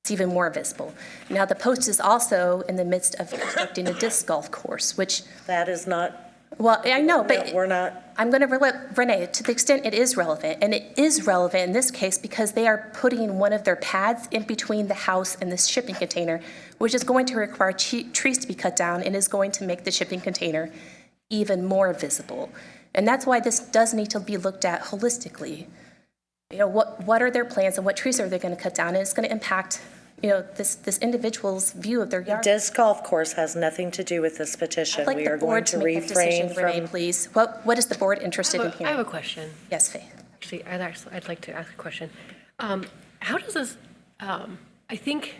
It's even more visible. Now, the post is also in the midst of constructing a disc golf course, which, That is not, well, I know, but we're not, I'm going to Renee, to the extent it is relevant, and it is relevant in this case because they are putting one of their pads in between the house and the shipping container, which is going to require trees to be cut down and is going to make the shipping container even more visible. And that's why this does need to be looked at holistically. You know, what are their plans and what trees are they going to cut down? And it's going to impact, you know, this individual's view of their yard. disc golf course has nothing to do with this petition. I'd like We the are going board to to make that decision, refrain Renee, from. please. What is the board interested in I have hearing? a question. Yes, Faith. Actually, I'd like to ask a question. How does this, I think,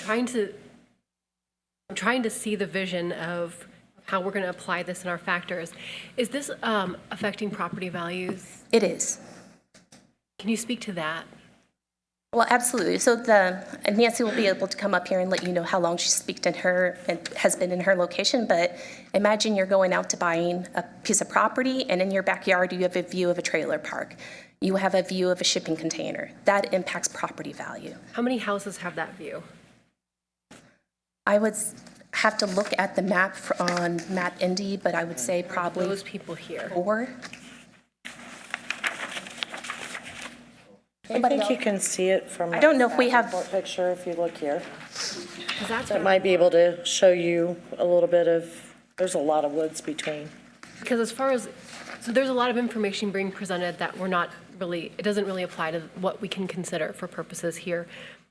I'm trying to see the vision of how we're going to apply this in our factors. Is this affecting property values? It is. Can you speak to that? Well, absolutely. So Nancy will be able to come up here and let you know how long she's speaked in her and has been in her location. But imagine you're going out to buying a piece of property, and in your backyard you have a view of a trailer park. You have a view of a shipping container. That impacts property value. How many houses have that view? I would have to look at the map on Map Indy, but I would say probably Those people here. 4. I Anybody think you else? can see it from. I don't know if we have- that picture, if you look here. 'Cause that's That might be able to show you a little bit of, there's a lot of woods between. Because as far as, so there's a lot of information being presented that we're not really, it doesn't really apply to what we can consider for purposes here.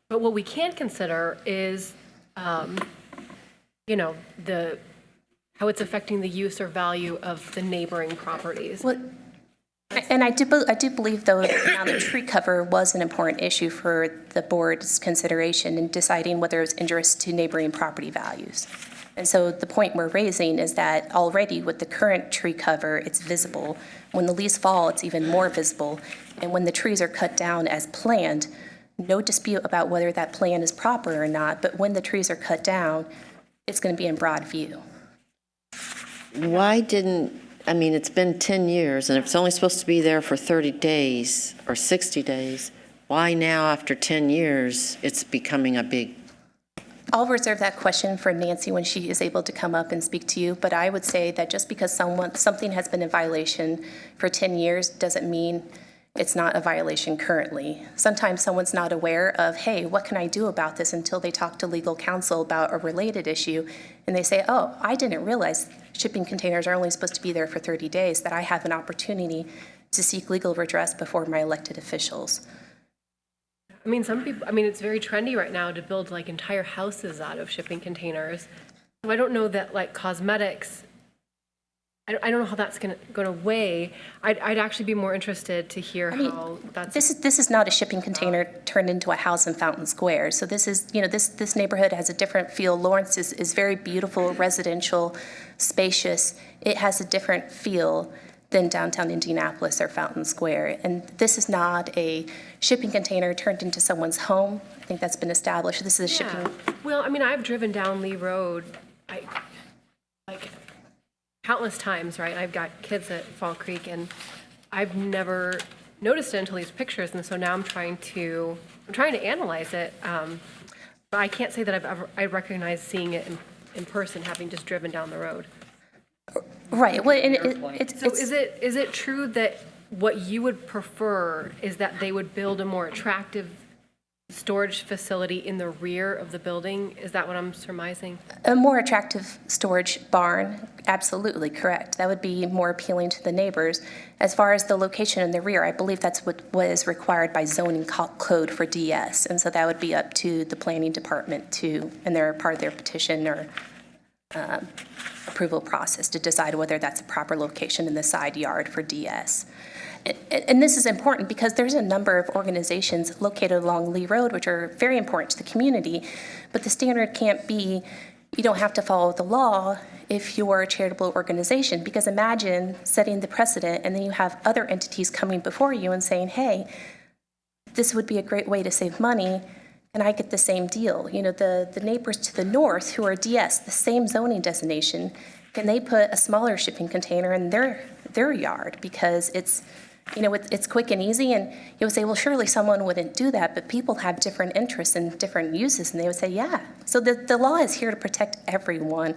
But what we can consider is, you know, how it's affecting the use or value of the neighboring properties. Well, and I do believe, though, the amount of tree cover was an important issue for the board's consideration in deciding whether it was injurious to neighboring property values. And so the point we're raising is that already with the current tree cover, it's visible. When the leaves fall, it's even more visible. And when the trees are cut down as planned, no dispute about whether that plan is proper or not, but when the trees are cut down, it's going to be in broad view. Why didn't, I mean, it's been 10 years, and if it's only supposed to be there for 30 days or 60 days, why now, after 10 years, it's becoming a big, I'll reserve that question for Nancy when she is able to come up and speak to you, but I would say that just because something has been in violation for 10 years doesn't mean it's not a violation currently. Sometimes someone's not aware of, hey, what can I do about this, until they talk to legal counsel about a related issue, and they say, oh, I didn't realize shipping containers are only supposed to be there for 30 days, that I have an opportunity to seek legal redress before my elected officials. I mean, some people, I mean, it's very trendy right now to build like entire houses out of shipping containers. So I don't know that like cosmetics, I don't know how that's going to weigh. I'd actually be more interested to hear how that's. This is not a shipping container turned into a house in Fountain Square. So this is, you know, this neighborhood has a different feel. Lawrence is very beautiful, residential, spacious. It has a different feel than downtown Indianapolis or Fountain Square. And this is not a shipping container turned into someone's home. I think that's been established. This is a shipping. Yeah. Well, I mean, I've driven down Lee Road, like countless times, right? I've got kids at Fall Creek, and I've never noticed it until these pictures, and so now I'm trying to analyze it, but I can't say that I recognize seeing it in person, having just driven down the road. Right. Well, and So is it true that what you would prefer is that they would build a more attractive storage facility in the rear of the building? Is that what I'm surmising? a more attractive storage barn? Absolutely correct. That would be more appealing to the neighbors. As far as the location in the rear, I believe that's what is required by zoning code for DS. And so that would be up to the planning department to, and they're part of their petition or approval process to decide whether that's a proper location in the side yard for DS. And this is important because there's a number of organizations located along Lee Road which are very important to the community, but the standard can't be, you don't have to follow the law if you're a charitable organization, because imagine setting the precedent and then you have other entities coming before you and saying, hey, this would be a great way to save money, and I get the same deal. You know, the neighbors to the north who are DS, the same zoning designation, can they put a smaller shipping container in their yard because it's, you know, it's quick and easy. And you would say, well, surely someone wouldn't do that, but people have different interests and different uses. And they would say, yeah. So the law is here to protect everyone.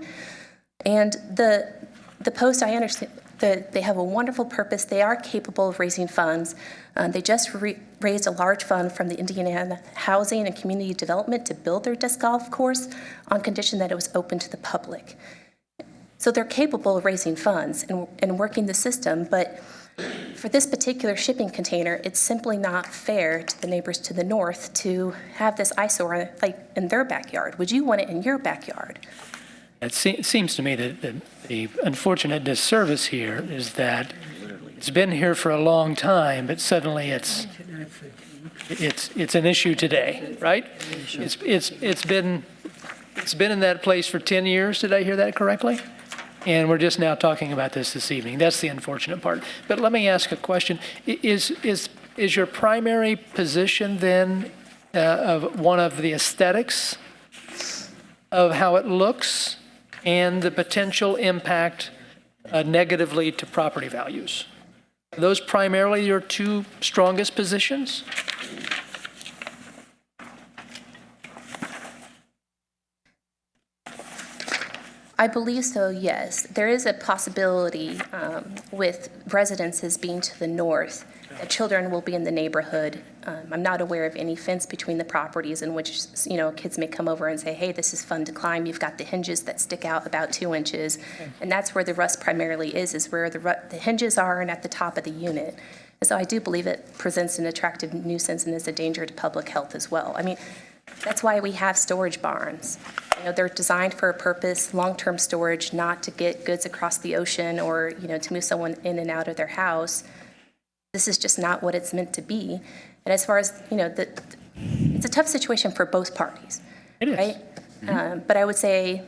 And the Post, I understand that they have a wonderful purpose. They are capable of raising funds. They just raised a large fund from the Indiana Housing and Community Development to build their disc golf course on condition that it was open to the public. So they're capable of raising funds and working the system, but for this particular shipping container, it's simply not fair to the neighbors to the north to have this eyesore like in their backyard. Would you want it in your backyard? It seems to me that the unfortunate disservice here is that it's been here for a long time, but suddenly it's an issue today, right? It's been in that place for 10 years. Did I hear that correctly? And we're just now talking about this evening. That's the unfortunate part. But let me ask a question. Is your primary position then of one of the aesthetics of how it looks and the potential impact negatively to property values? Are those primarily your two strongest positions? I believe so, yes. There is a possibility with residences being to the north, that children will be in the neighborhood. I'm not aware of any fence between the properties in which, you know, kids may come over and say, hey, this is fun to climb. You've got the hinges that stick out about 2 inches. And that's where the rust primarily is where the hinges are and at the top of the unit. And so I do believe it presents an attractive nuisance and is a danger to public health as well. I mean, that's why we have storage barns. You know, they're designed for a purpose, long-term storage, not to get goods across the ocean or, you know, to move someone in and out of their house. This is just not what it's meant to be. And as far as, you know, it's a tough situation for both parties. It is. Right? Mm-hmm. But I would say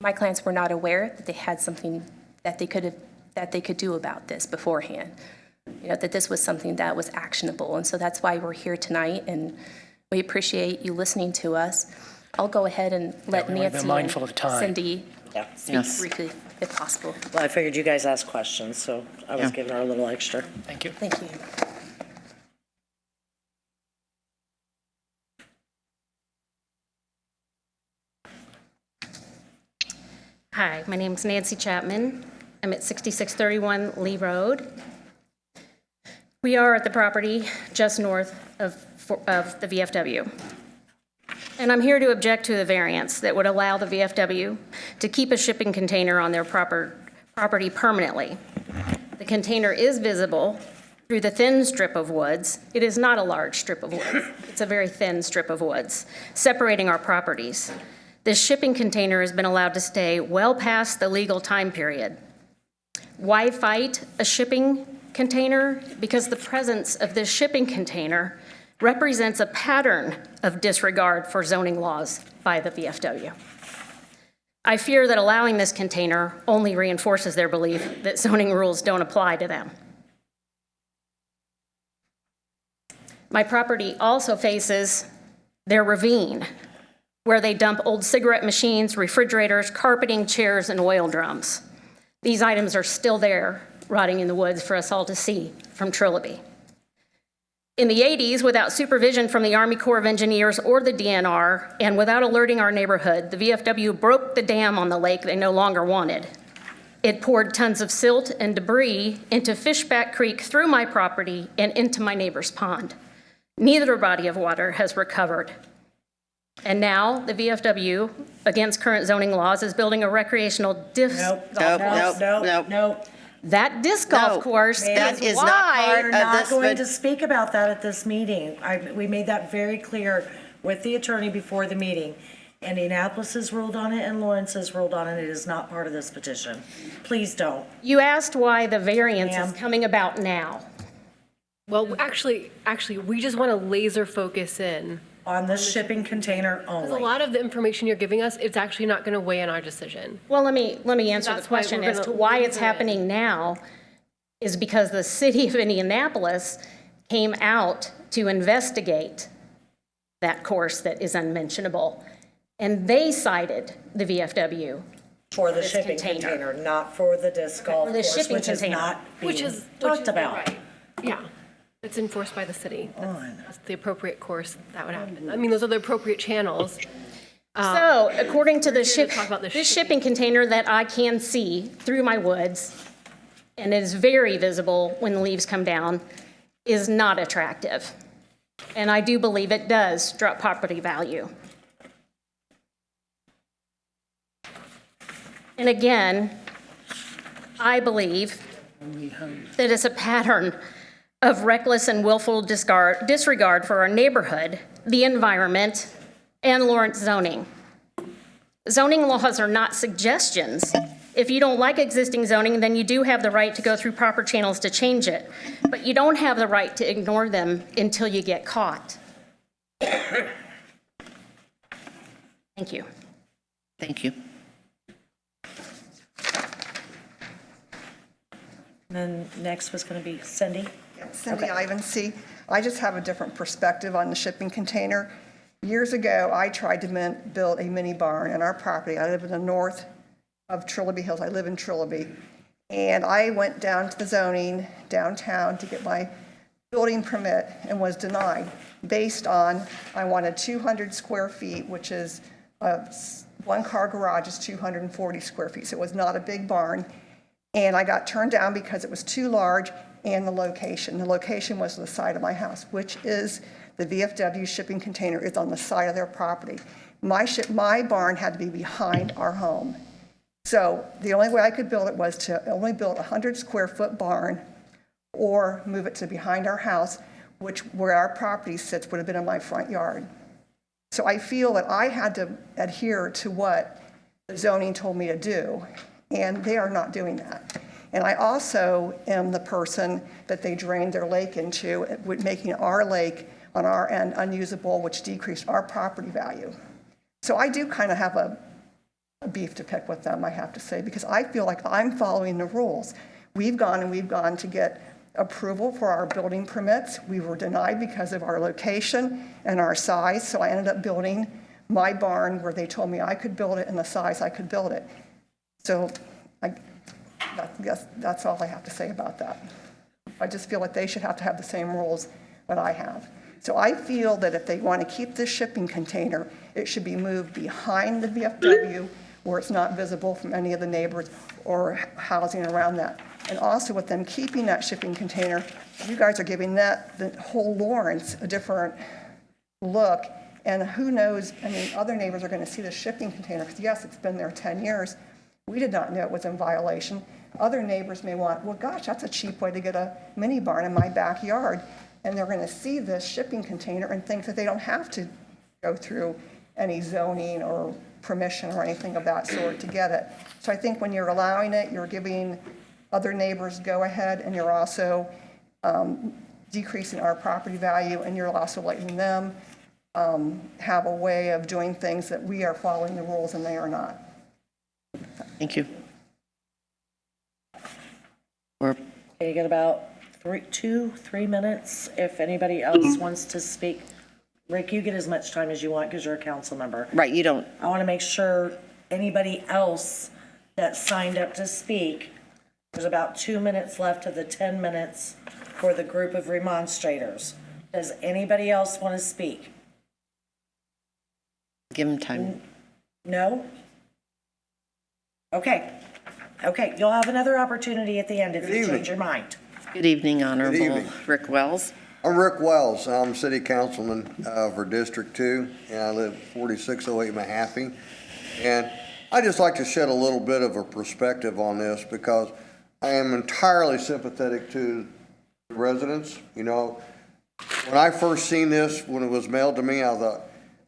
my clients were not aware that they had something that they could do about this beforehand. You know, that this was something that was actionable. And so that's why we're here tonight, and we appreciate you listening to us. I'll go ahead and let Nancy mindful of and time. Cindy speak Yes. briefly, if possible. Well, I figured you guys asked questions, so I was giving her a little extra. Thank you. Thank you. Hi, my name's Nancy Chapman. I'm at 6631 Lee Road. We are at the property just north of the VFW. And I'm here to object to the variance that would allow the VFW to keep a shipping container on their property permanently. The container is visible through the thin strip of woods. It is not a large strip of woods. It's a very thin strip of woods separating our properties. This shipping container has been allowed to stay well past the legal time period. Why fight a shipping container? Because the presence of this shipping container represents a pattern of disregard for zoning laws by the VFW. I fear that allowing this container only reinforces their belief that zoning rules don't apply to them. My property also faces their ravine, where they dump old cigarette machines, refrigerators, carpeting, chairs, and oil drums. These items are still there, rotting in the woods for us all to see from Triloby. In the 80s, without supervision from the Army Corps of Engineers or the DNR, and without alerting our neighborhood, the VFW broke the dam on the lake they no longer wanted. It poured tons of silt and debris into Fishback Creek through my property and into my neighbor's pond. Neither body of water has recovered. And now the VFW, against current zoning laws, is building a recreational disc golf course. Nope. That disc golf course that is why not part We're of not this, going but- to speak about that at this meeting. We made that very clear with the attorney before the meeting. Indianapolis has ruled on it and Lawrence has ruled on it. It is not part of this petition. Please don't. You asked why the variance is Ma'am. coming about now. Well, actually, we just want to laser focus in. On this shipping container Because a only. lot of the information you're giving us, it's actually not going to weigh in our decision. Well, let me answer the That's why question we're as to gonna why leave it's it. happening now is because the city of Indianapolis came out to investigate that course that is unmentionable. And they cited the VFW For the this shipping container, not for the disc golf For the course, shipping which is container. not Which being is talked about. right. Yeah, it's enforced by the city. That's the appropriate course that would happen. I mean, those are the appropriate channels. So according to the here to talk about the this shipping container that I can see through my woods, and it is very visible when the leaves come down, is not attractive. And I do believe it does drop property value. And again, I believe that it's a pattern of reckless and willful disregard for our neighborhood, the environment, and Lawrence zoning. Zoning laws are not suggestions. If you don't like existing zoning, then you do have the right to go through proper channels to change it. But you don't have the right to ignore them until you get caught. Thank you. Thank you. And then next was going to be Cindy. Cindy Ivancy. I just have a different perspective on the shipping container. Years ago, I tried to build a mini barn on our property. I live in the north of Trilby Hills. I live in Trilby. And I went down to the zoning downtown to get my building permit and was denied based on, I wanted 200 square feet, which is a one-car garage is 240 square feet. So it was not a big barn. And I got turned down because it was too large and the location. The location was the side of my house, which is the VFW shipping container is on the side of their property. My barn had to be behind our home. So the only way I could build it was to only build a 100-square-foot barn or move it to behind our house, which where our property sits would have been in my front yard. So I feel that I had to adhere to what the zoning told me to do, and they are not doing that. And I also am the person that they drained their lake into, making our lake on our end unusable, which decreased our property value. So I do kind of have a beef to pick with them, I have to say, because I feel like I'm following the rules. We've gone to get approval for our building permits. We were denied because of our location and our size, so I ended up building my barn where they told me I could build it and the size I could build it. So I guess that's all I have to say about that. I just feel like they should have to have the same rules that I have. So I feel that if they want to keep this shipping container, it should be moved behind the VFW where it's not visible from any of the neighbors or housing around that. And also with them keeping that shipping container, you guys are giving that, the whole Lawrence, a different look. And who knows, I mean, other neighbors are going to see the shipping container, because yes, it's been there 10 years. We did not know it was in violation. Other neighbors may want, well, gosh, that's a cheap way to get a mini barn in my backyard. And they're going to see this shipping container and think that they don't have to go through any zoning or permission or anything of that sort to get it. So I think when you're allowing it, you're giving other neighbors go ahead, and you're also decreasing our property value, and you're also letting them have a way of doing things that we are following the rules and they are not. Thank you. We're Okay, you got about 3 minutes if anybody else wants to speak. Rick, you get as much time as you want because you're a council member. right, you don't. I want to make sure anybody else that signed up to speak, there's about 2 minutes left of the 10 minutes for the group of remonstrators. Does anybody else want to speak? Give them time. No? Okay. Okay, you'll have another opportunity at the end if you change your mind. Good evening, Honorable Rick Wells. I'm Rick Wells. I'm city councilman for District 2, and I live 4608 Mahaffey. And I'd just like to shed a little bit of a perspective on this because I am entirely sympathetic to the residents. You know, when I first seen this, when it was mailed to me, I thought,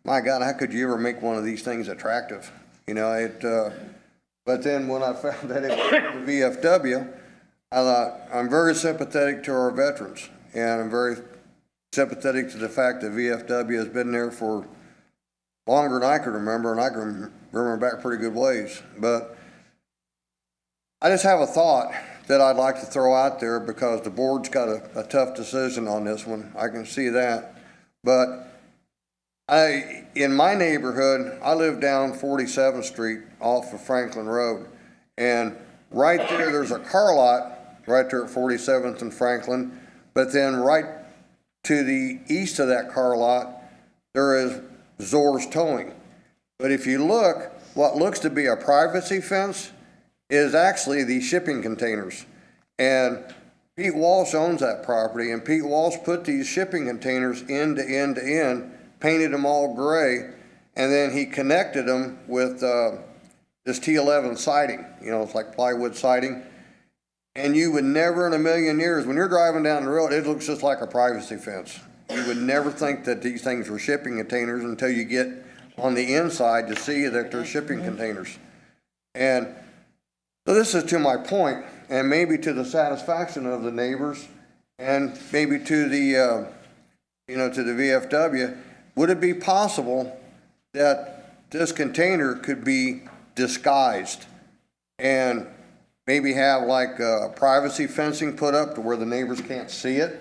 my God, how could you ever make one of these things attractive? You know, but then when I found that it was the VFW, I thought, I'm very sympathetic to our veterans, and I'm very sympathetic to the fact that VFW has been there for longer than I can remember, and I can remember back pretty good ways. But I just have a thought that I'd like to throw out there because the board's got a tough decision on this one. I can see that. But In my neighborhood, I live down 47th Street off of Franklin Road. And right there's a car lot right there at 47th and Franklin. But then right to the east of that car lot, there is Zohr's Towing. But if you look, what looks to be a privacy fence is actually the shipping containers. And Pete Walsh owns that property, and Pete Walsh put these shipping containers end to end to end, painted them all gray, and then he connected them with this T11 siding. You know, it's like plywood siding. And you would never in a million years, when you're driving down the road, it looks just like a privacy fence. You would never think that these things were shipping containers until you get on the inside to see that they're shipping containers. And so this is to my point, and maybe to the satisfaction of the neighbors, and maybe to the, to the VFW, would it be possible that this container could be disguised and maybe have like privacy fencing put up to where the neighbors can't see it?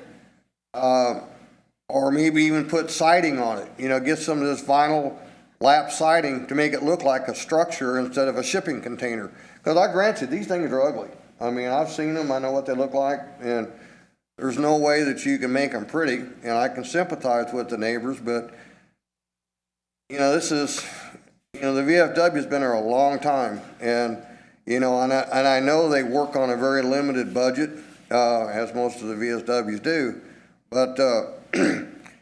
Or maybe even put siding on it, get some of this vinyl lap siding to make it look like a structure instead of a shipping container. Because I grant you, these things are ugly. I mean, I've seen them, I know what they look like, and there's no way that you can make them pretty, and I can sympathize with the neighbors, but, this is, the VFW's been there a long time, and, and I know they work on a very limited budget, as most of the VFWs do, but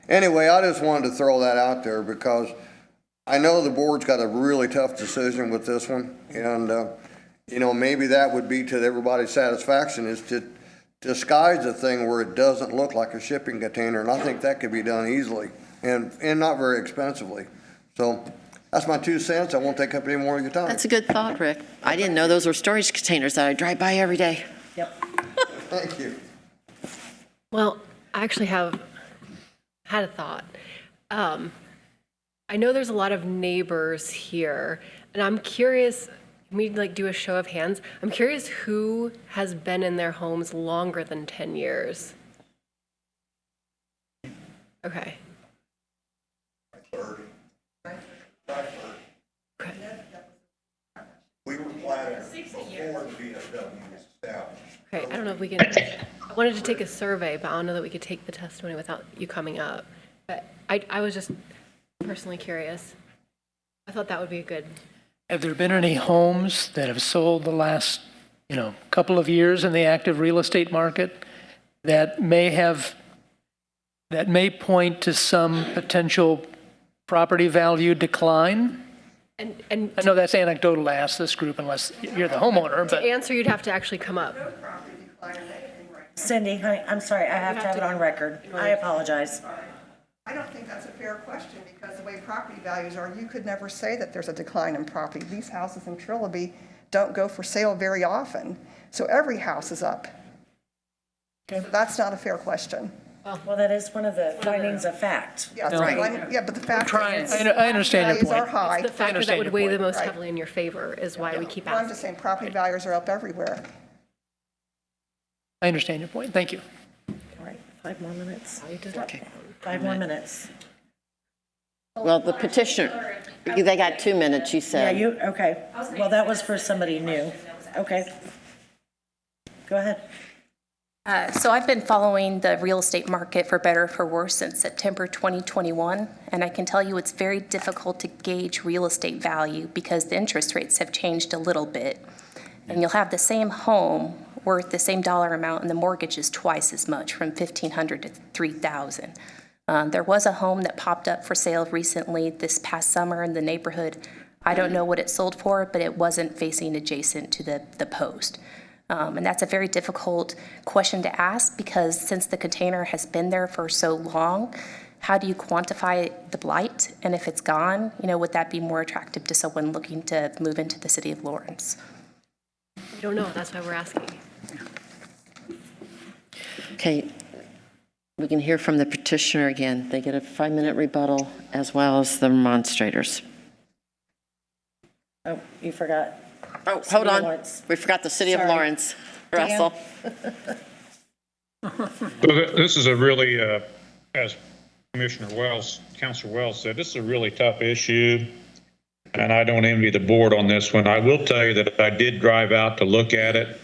anyway, I just wanted to throw that out there because I know the board's got a really tough decision with this one, and, maybe that would be to everybody's satisfaction is to disguise the thing where it doesn't look like a shipping container, and I think that could be done easily and not very expensively. So that's my 2 cents. I won't take up any more of your time. That's a good thought, Rick. I didn't know those were storage containers that I drive by every day. Yep. Thank you. Well, I actually had a thought. I know there's a lot of neighbors here, and I'm curious, can we do a show of hands? I'm curious who has been in their homes longer than 10 years? Okay. Okay. We were planning before the VFW was established. Okay, I don't know if we can, I wanted to take a survey, but I don't know that we could take the testimony without you coming up. But I was just personally curious. I thought that would be a good. Have there been any homes that have sold the last, couple of years in the active real estate market that may point to some potential property value decline? And I know that's anecdotal to ask this group unless you're the homeowner, to but answer, you'd have to actually come up. Cindy, honey, I'm sorry, I have to have it on record. I apologize. I don't think that's a fair question because the way property values are, you could never say that there's a decline in property. These houses in Triloby don't go for sale very often, so every house is up. Okay. So that's not a fair question. Well, that is one of the findings of fact. Yeah, but the fact is, I understand your values are point. high. The factor that understand would your weigh the point. most heavily in your favor is why we keep Well, I'm asking. just saying property values are up everywhere. I understand your point. Thank you. All right, 5 more minutes. Okay. 5 more minutes. Well, the petitioner, they got 2 minutes, you Yeah, said. okay. Well, that was for somebody new. Okay. Go ahead. So I've been following the real estate market for better or for worse since September 2021, and I can tell you it's very difficult to gauge real estate value because the interest rates have changed a little bit. And you'll have the same home worth the same dollar amount and the mortgage is twice as much, from $1,500 to $3,000. There was a home that popped up for sale recently this past summer in the neighborhood. I don't know what it sold for, but it wasn't facing adjacent to the post. And that's a very difficult question to ask because since the container has been there for so long, how do you quantify the blight? And if it's gone, would that be more attractive to someone looking to move into the city of Lawrence? We don't know, that's why we're asking. Okay, we can hear from the petitioner again. They get a 5-minute rebuttal as well as the demonstrators. Oh, you forgot. Oh, hold City of on. Lawrence. We forgot the city of Sorry. Lawrence. Russell. So this is a really, as Commissioner Wells, Councilor Wells said, this is a really tough issue, and I don't envy the board on this one. I will tell you that I did drive out to look at it.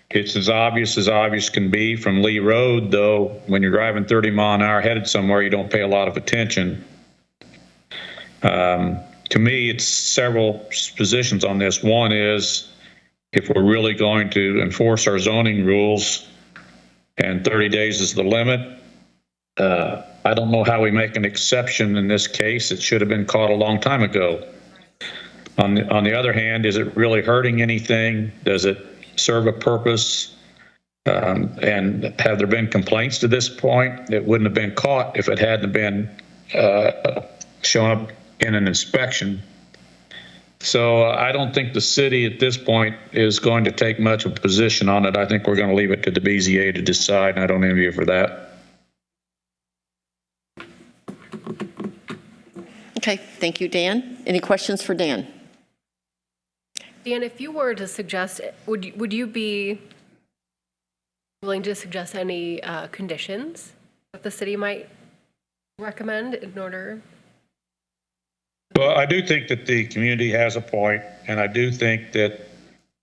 It's as obvious can be from Lee Road, though when you're driving 30 mile an hour headed somewhere, you don't pay a lot of attention. To me, it's several positions on this. One is, if we're really going to enforce our zoning rules and 30 days is the limit, I don't know how we make an exception in this case. It should have been caught a long time ago. On the other hand, is it really hurting anything? Does it serve a purpose? And have there been complaints to this point? It wouldn't have been caught if it hadn't been shown up in an inspection. So I don't think the city at this point is going to take much of a position on it. I think we're going to leave it to the BZA to decide, and I don't envy you for that. Okay, thank you, Dan. Any questions for Dan? Dan, if you were to suggest, would you be willing to suggest any conditions that the city might recommend in order? Well, I do think that the community has a point, and I do think that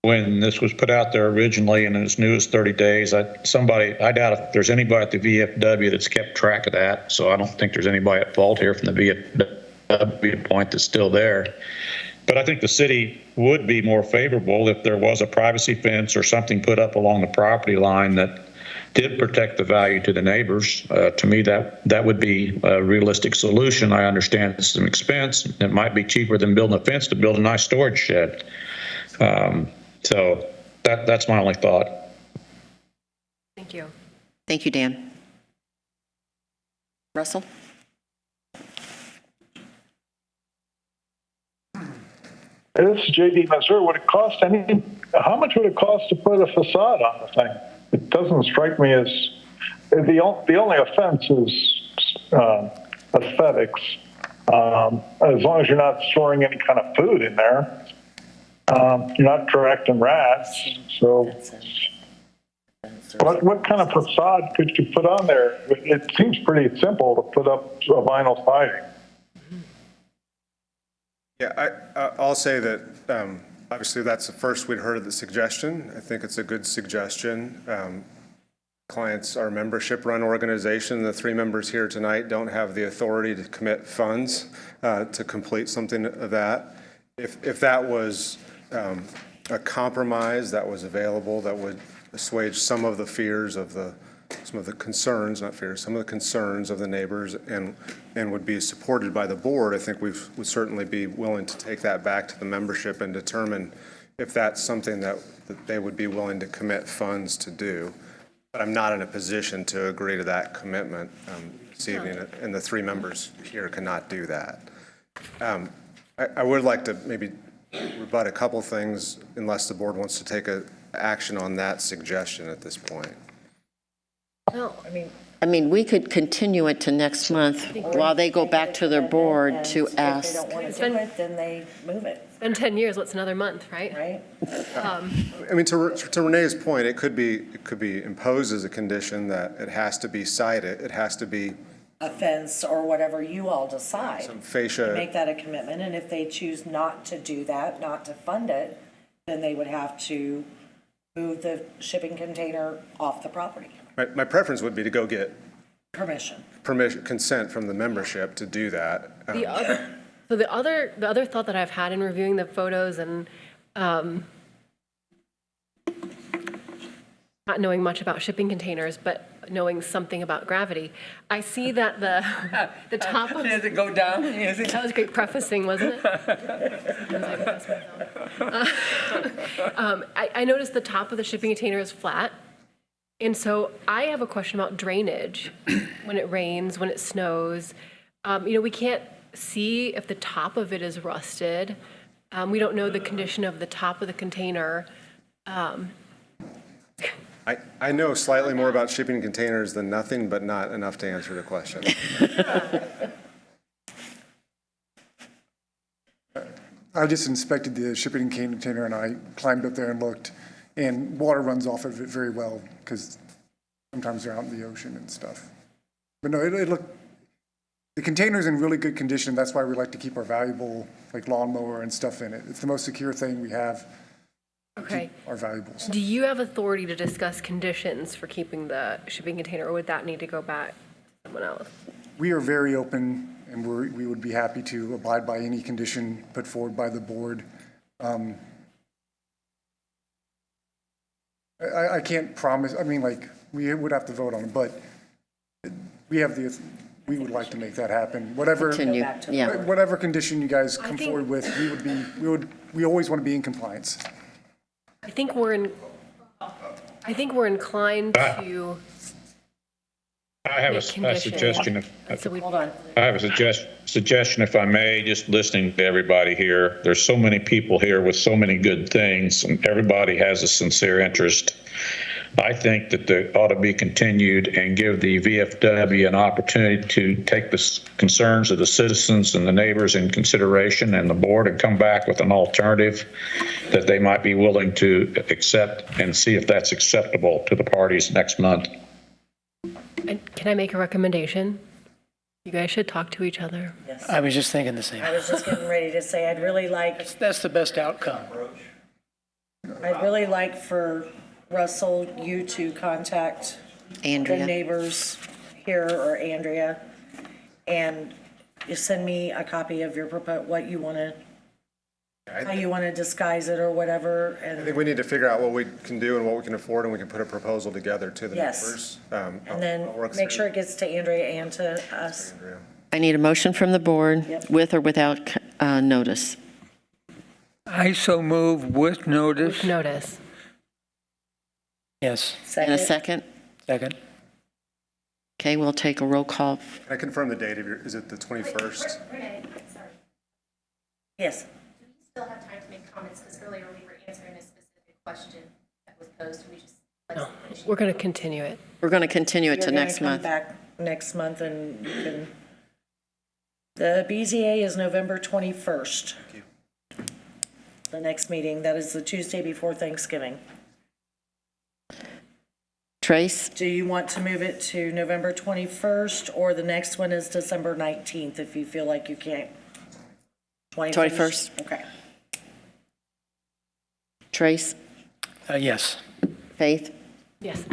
when this was put out there originally and as new as 30 days, I doubt if there's anybody at the VFW that's kept track of that. So I don't think there's anybody at fault here from the VFW point that's still there. But I think the city would be more favorable if there was a privacy fence or something put up along the property line that did protect the value to the neighbors. To me, that would be a realistic solution. I understand it's some expense. It might be cheaper than building a fence to build a nice storage shed. So that's my only thought. Thank you. Thank you, Dan. Russell? This is JD Mazur. Would it cost how much would it cost to put a facade on the thing? It doesn't strike me as, the only offense is aesthetics. As long as you're not storing any kind of food in there, you're not attracting rats. So what kind of facade could you put on there? It seems pretty simple to put up a vinyl siding. Yeah, I'll say that obviously that's the first we'd heard of the suggestion. I think it's a good suggestion. Clients are a membership-run organization. The 3 members here tonight don't have the authority to commit funds to complete something of that. If that was a compromise that was available that would assuage some of the fears of some of the concerns, not fears, some of the concerns of the neighbors and would be supported by the board, I think would certainly be willing to take that back to the membership and determine if that's something that they would be willing to commit funds to do. But I'm not in a position to agree to that commitment this evening, and the 3 members here cannot do that. I would like to maybe rebut a couple things unless the board wants to take action on that suggestion at this point. Well, I mean, we could continue it to next month while they go back to their board to ask. If they don't want to do it, then they move it, it's been 10 years, what's another month, right? right? I mean, to Renee's point, it could be imposed as a condition that it has to be cited. It has to be A fence or whatever you all decide. some fascia. Make that a commitment, and if they choose not to do that, not to fund it, then they would have to move the shipping container off the property. My preference would be to go get Permission. consent from the membership to do that. The other thought that I've had in reviewing the photos and not knowing much about shipping containers, but knowing something about gravity, I see that the top of Does it go down? that was great prefacing, wasn't it? I noticed the top of the shipping container is flat. And so I have a question about drainage when it rains, when it snows. We can't see if the top of it is rusted. We don't know the condition of the top of the container. I know slightly more about shipping containers than nothing, but not enough to answer the question. I just inspected the shipping container and I climbed up there and looked, and water runs off of it very well because sometimes they're out in the ocean and stuff. But no, the container's in really good condition. That's why we like to keep our valuable, like lawnmower and stuff in it. It's the most secure thing we have, Okay. our valuables. Do you have authority to discuss conditions for keeping the shipping container, or would that need to go back to someone else? We are very open, and we would be happy to abide by any condition put forward by the board. I can't promise, I mean, like, we would have to vote on it, but we would like to make that happen. Whatever. Continue, yeah. Whatever condition you guys come forward with, we always want to be in compliance. I think we're inclined to I have make a condition. suggestion. So we, Hold on. I have a suggestion, if I may, just listening to everybody here. There's so many people here with so many good things, and everybody has a sincere interest. I think that they ought to be continued and give the VFW an opportunity to take the concerns of the citizens and the neighbors in consideration, and the board, and come back with an alternative that they might be willing to accept, and see if that's acceptable to the parties next month. can I make a recommendation? You guys should talk to each other. Yes. I was just thinking the same. I was just getting ready to say, I'd really like That's the best outcome. for Russell, you to contact the Andrea. neighbors here, or Andrea, and you send me a copy of your what you want to, how you want to disguise it or whatever, I think and we need to figure out what we can do and what we can afford, and we can put a proposal together to the Yes. members. and then make sure it gets to Andrea and to us. I need a motion from the board, Yep. with or without notice. I so move with notice. With notice. Yes, And a Second? second? second. Okay, we'll take a roll call. Can I confirm the date of is it the 21st? Renee, sorry. Yes. Do we still have time to make comments? Because earlier we were answering a specific question that was posed. We just. No, we're going to continue it. We're going to continue it You're to gonna next come month. back next month, and you can, the BZA is November 21st. Thank you. The next meeting, that is the Tuesday before Thanksgiving. Trace? Do you want to move it to November 21st, or the next one is December 19th, if you feel like you can't? 21st. Okay. Trace? Yes. Faith? Yes.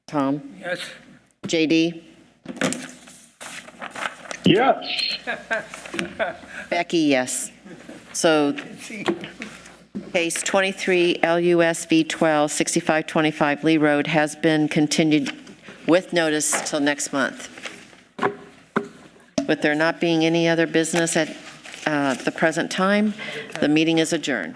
Tom? Yes. JD? Yes. Becky, yes. So case 23 LUSV 12 6525 Lee Road has been continued with notice till next month. With there not being any other business at the present time, the meeting is adjourned.